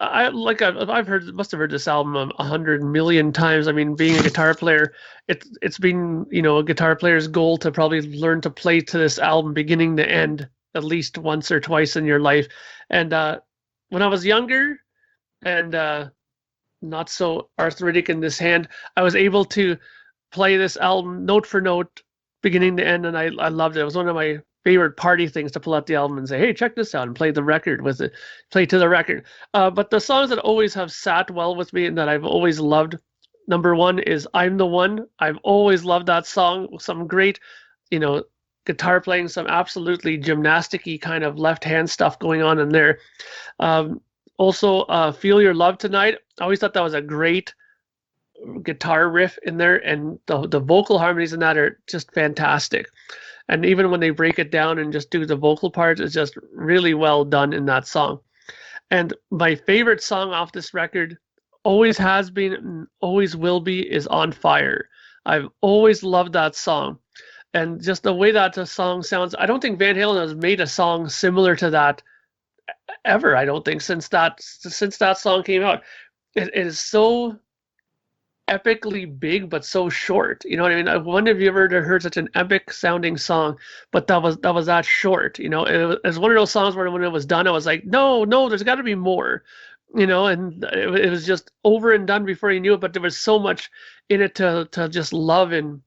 I've must have heard this album 100 million times. I mean, being a guitar player, it's been a guitar player's goal to probably learn to play to this album beginning to end at least once or twice in your life. And when I was younger and not so arthritic in this hand, I was able to play this album note for note, beginning to end, and I loved it. It was one of my favorite party things to pull out the album and say, hey, check this out, and play the record with it, play to the record. But the songs that always have sat well with me and that I've always loved, number one is I'm the One. I've always loved that song. Some great, guitar playing, some absolutely gymnastic-y kind of left-hand stuff going on in there. Also, Feel Your Love Tonight. I always thought that was a great guitar riff in there, and the vocal harmonies in that are just fantastic. And even when they break it down and just do the vocal parts, it's just really well done in that song. And my favorite song off this record always has been and always will be is On Fire. I've always loved that song. And just the way that the song sounds, I don't think Van Halen has made a song similar to that ever. I don't think since that song came out. It is so epically big but so short. You know what I mean? I wonder if you ever heard such an epic sounding song, but that was that short. It was one of those songs where when it was done, I was like, no, there's got to be more. And it was just over and done before you knew it. But there was so much in it to just love, and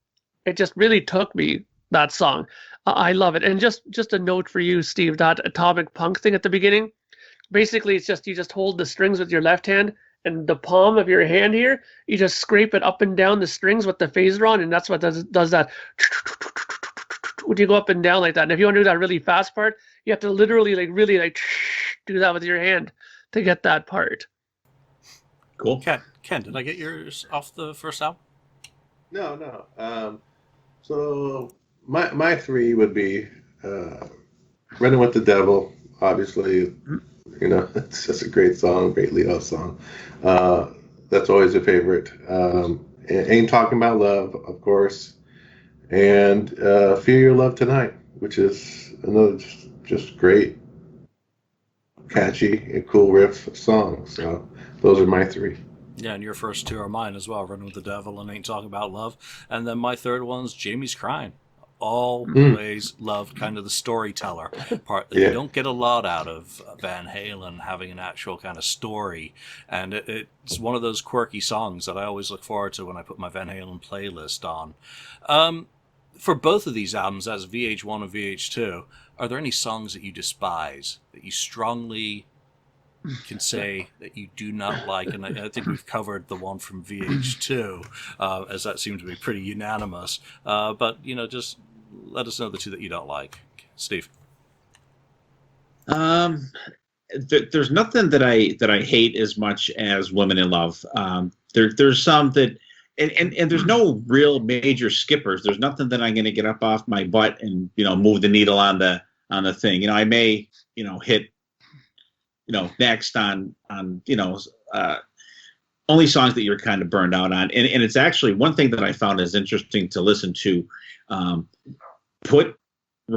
it just really took me, that song. I love it. And just a note for you, Steve, that atomic punk thing at the beginning. Basically, it's just you just hold the strings with your left hand, and the palm of your hand here, you just scrape it up and down the strings with the phaser on, and that's what does that. When you go up and down like that. And if you want to do that really fast part, you have to literally really do that with your hand to get that part. Cool. Ken, did I get yours off the first album? No. So my three would be Running with the Devil. Obviously, it's just a great song, great lead-off song. That's always a favorite. Ain't Talking About Love, of course, and Feel Your Love Tonight, which is another just great, catchy, and cool riff song. So those are my three. Yeah, and your first two are mine as well, Running with the Devil and Ain't Talking About Love. And then my third one's Jamie's Crying. Always loved kind of the storyteller part that you don't get a lot out of Van Halen, having an actual kind of story. And it's one of those quirky songs that I always look forward to when I put my Van Halen playlist on. For both of these albums, as VH1 and VH2, are there any songs that you despise, that you strongly can say that you do not like? And I think we've covered the one from VH2, as that seemed to be pretty unanimous. But, just let us know the two that you don't like. Steve? There's nothing that I hate as much as Women in Love. There's some that, and there's no real major skippers. There's nothing that I'm going to get up off my butt and, move the needle on the thing. I may, hit, next on only songs that you're kind of burned out on. And it's actually one thing that I found is interesting to listen to. Put You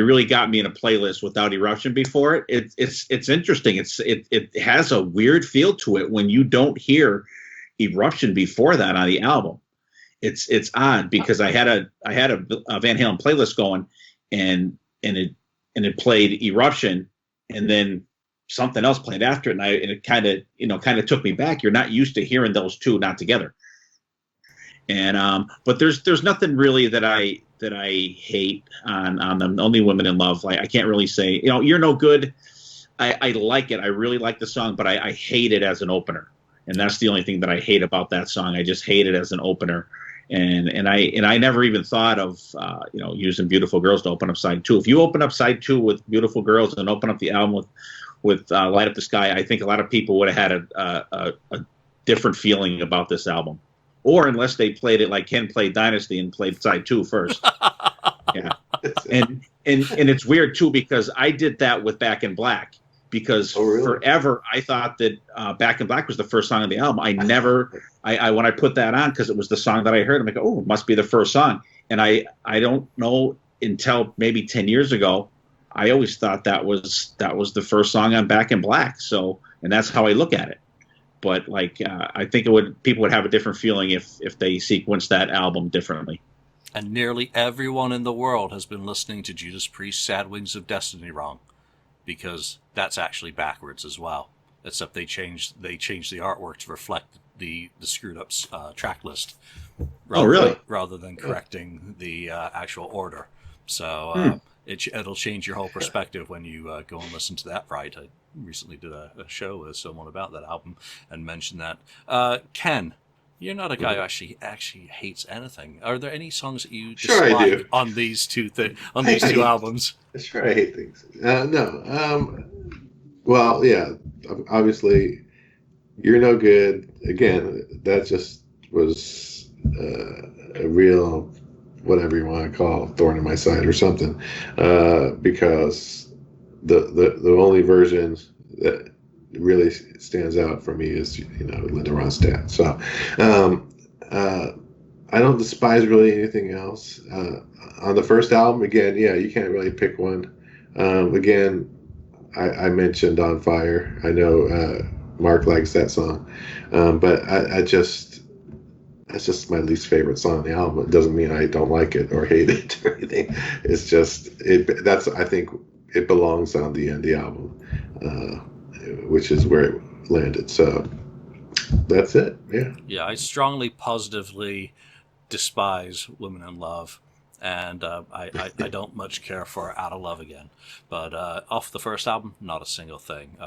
Really Got Me in a playlist without Eruption before it. It's interesting. It has a weird feel to it when you don't hear Eruption before that on the album. It's odd because I had a Van Halen playlist going, and it played Eruption, and then something else played after it, and it kind of took me back. You're not used to hearing those two not together. And but there's nothing really that I hate on them. Only Women in Love. I can't really say, You're No Good. I like it. I really like the song, but I hate it as an opener. And that's the only thing that I hate about that song. I just hate it as an opener. And I never even thought of using Beautiful Girls to open up side two. If you open up side two with Beautiful Girls and open up the album with Light Up the Sky, I think a lot of people would have had a different feeling about this album. Or unless they played it like Ken played Dynasty and played side two first. Yeah. And it's weird too, because I did that with Back in Black, because forever I thought that Back in Black was the first song on the album. I when I put that on, because it was the song that I heard, I'm like, oh, it must be the first song. And I don't know, until maybe 10 years ago, I always thought that was the first song on Back in Black. So, and that's how I look at it. But I think people would have a different feeling if they sequenced that album differently. And nearly everyone in the world has been listening to Judas Priest's Sad Wings of Destiny wrong, because that's actually backwards as well. Except they changed the artwork to reflect the screwed up track list. Rather than correcting the actual order. So it'll change your whole perspective when you go and listen to that. Right, I recently did a show with someone about that album and mentioned that. Ken, you're not a guy who actually hates anything. Are there any songs that you Sure, I dislike do. on these two albums? Sure, I hate things. No. Well, yeah. Obviously, You're No Good. Again, that just was a real, whatever you want to call, thorn in my side or something, because the only version that really stands out for me is Linda Ronstadt. So I don't despise really anything else. On the first album, again, yeah, you can't really pick one. Again, I mentioned On Fire. I know Mark likes that song, but that's just my least favorite song on the album. It doesn't mean I don't like it or hate it or anything. It's just I think it belongs on the end of the album, which is where it landed. So that's it. Yeah. Yeah, I strongly positively despise Women in Love, and I don't much care for Out of Love Again. But off the first album, not a single thing.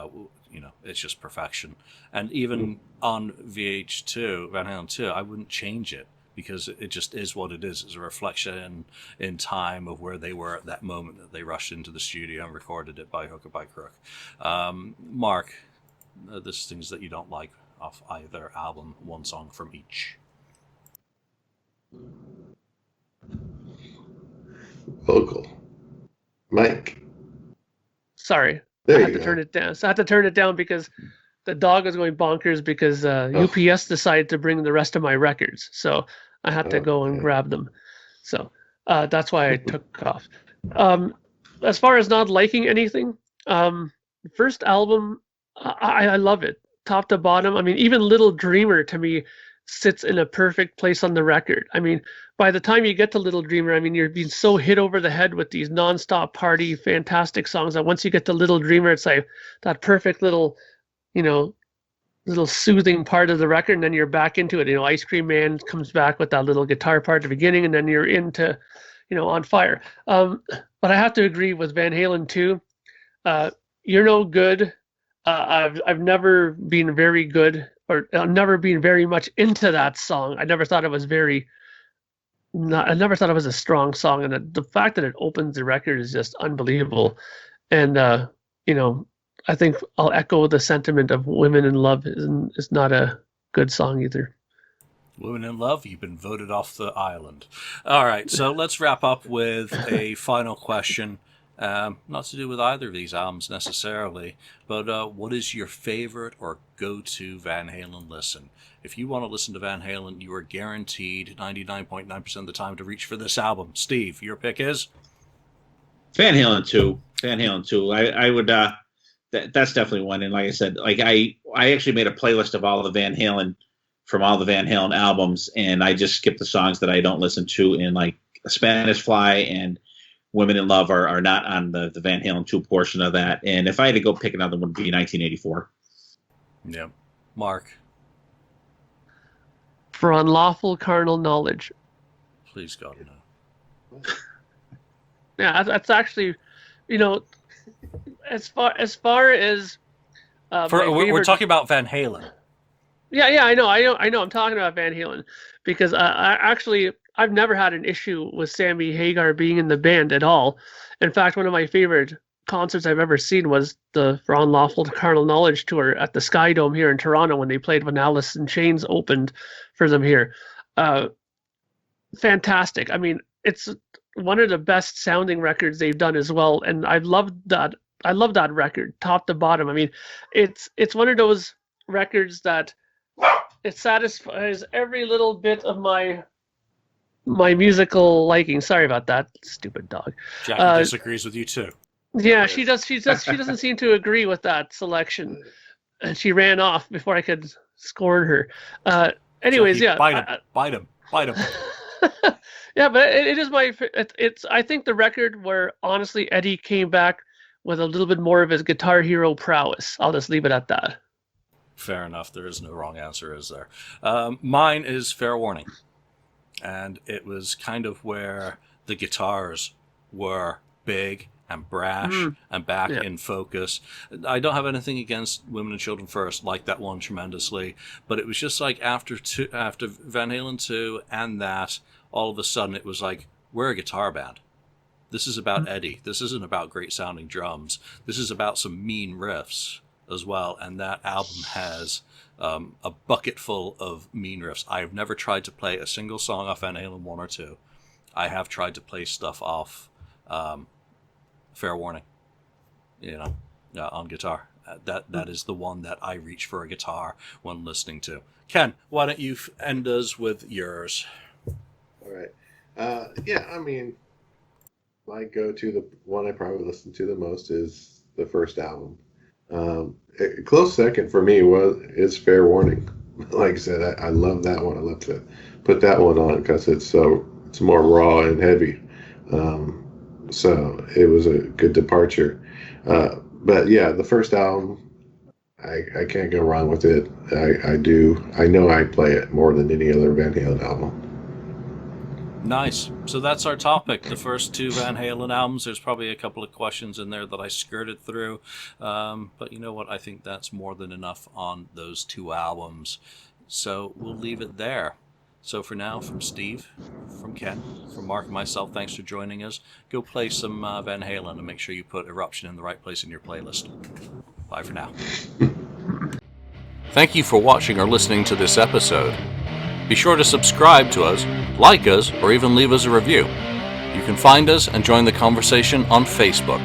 It's just perfection. And even on VH2, Van Halen 2, I wouldn't change it because it just is what it is. It's a reflection in time of where they were at that moment that they rushed into the studio and recorded it by hook or by crook. Mark, there's things that you don't like off either album, one song from each. Vocal. Mike. Sorry, There I you had to go. turn it down. So I had to turn it down because the dog was going bonkers because UPS decided to bring the rest of my records. So I had to go and grab them. So that's why I took off. As far as not liking anything, first album, I love it. Top to bottom. I mean, even Little Dreamer to me sits in a perfect place on the record. I mean, by the time you get to Little Dreamer, I mean, you're being so hit over the head with these nonstop party, fantastic songs that once you get to Little Dreamer, it's like that perfect little, little soothing part of the record, and then you're back into it. Ice Cream Man comes back with that little guitar part at the beginning, and then you're into, On Fire. But I have to agree with Van Halen too. You're No Good. I've never been very good, or never been very much into that song. I never thought it was I never thought it was a strong song, and the fact that it opens the record is just unbelievable. And I think I'll echo the sentiment of Women in Love is not a good song either. Women in Love, you've been voted off the island. All right, so let's wrap up with a final question. Not to do with either of these albums necessarily, but what is your favorite or go-to Van Halen listen? If you want to listen to Van Halen, you are guaranteed 99.9% of the time to reach for this album. Steve, your pick is? Van Halen 2. Van Halen 2. I would that's definitely one. And like I said, I actually made a playlist of all the Van Halen from all the Van Halen albums, and I just skip the songs that I don't listen to, and like Spanish Fly and Women in Love are not on the Van Halen 2 portion of that. And if I had to go pick another one, it would be 1984. Yeah. Mark? For Unlawful Carnal Knowledge. Please, God, no. Yeah, that's actually, as far as we're talking about Van Halen. Yeah, I know. I'm talking about Van Halen because I've never had an issue with Sammy Hagar being in the band at all. In fact, one of my favorite concerts I've ever seen was the For Unlawful Carnal Knowledge tour at the Sky Dome here in Toronto when they played when Alice in Chains opened for them here. Fantastic. I mean, it's one of the best sounding records they've done as well, and I love that. I love that record, top to bottom. I mean, it's one of those records that it satisfies every little bit of my musical liking. Sorry about that, stupid dog. Jackie disagrees with you too. Yeah, she does. She doesn't seem to agree with that selection, and she ran off before I could scorn her. Anyways, Jackie, yeah, bite him. yeah, but it is my. It's I think the record where honestly Eddie came back with a little bit more of his Guitar Hero prowess. I'll just leave it at that. Fair enough. There is no wrong answer, is there? Mine is Fair Warning. And it was kind of where the guitars were big and brash and back in focus. I don't have anything against Women and Children First, like that one tremendously, but it was just like after Van Halen 2 and that, all of a sudden it was like, we're a guitar band. This is about Eddie. This isn't about great sounding drums. This is about some mean riffs as well, and that album has a bucket full of mean riffs. I've never tried to play a single song off Van Halen 1 or 2. I have tried to play stuff off Fair Warning, on guitar. That is the one that I reach for a guitar when listening to. Ken, why don't you end us with yours? All right. I mean, my go-to, the one I probably listen to the most is the first album. A close second for me is Fair Warning. Like I said, I love that one. I love to put that one on because it's more raw and heavy. So it was a good departure. But yeah, the first album, I can't go wrong with it. I know I play it more than any other Van Halen album. Nice. So that's our topic, the first 2 Van Halen albums. There's probably a couple of questions in there that I skirted through. But you know what? I think that's more than enough on those 2 albums. So we'll leave it there. So for now, from Steve, from Ken, from Mark and myself, thanks for joining us. Go play some Van Halen and make sure you put Eruption in the right place in your playlist. Bye for now. Thank you for watching or listening to this episode. Be sure to subscribe to us, like us, or even leave us a review. You can find us and join the conversation on Facebook.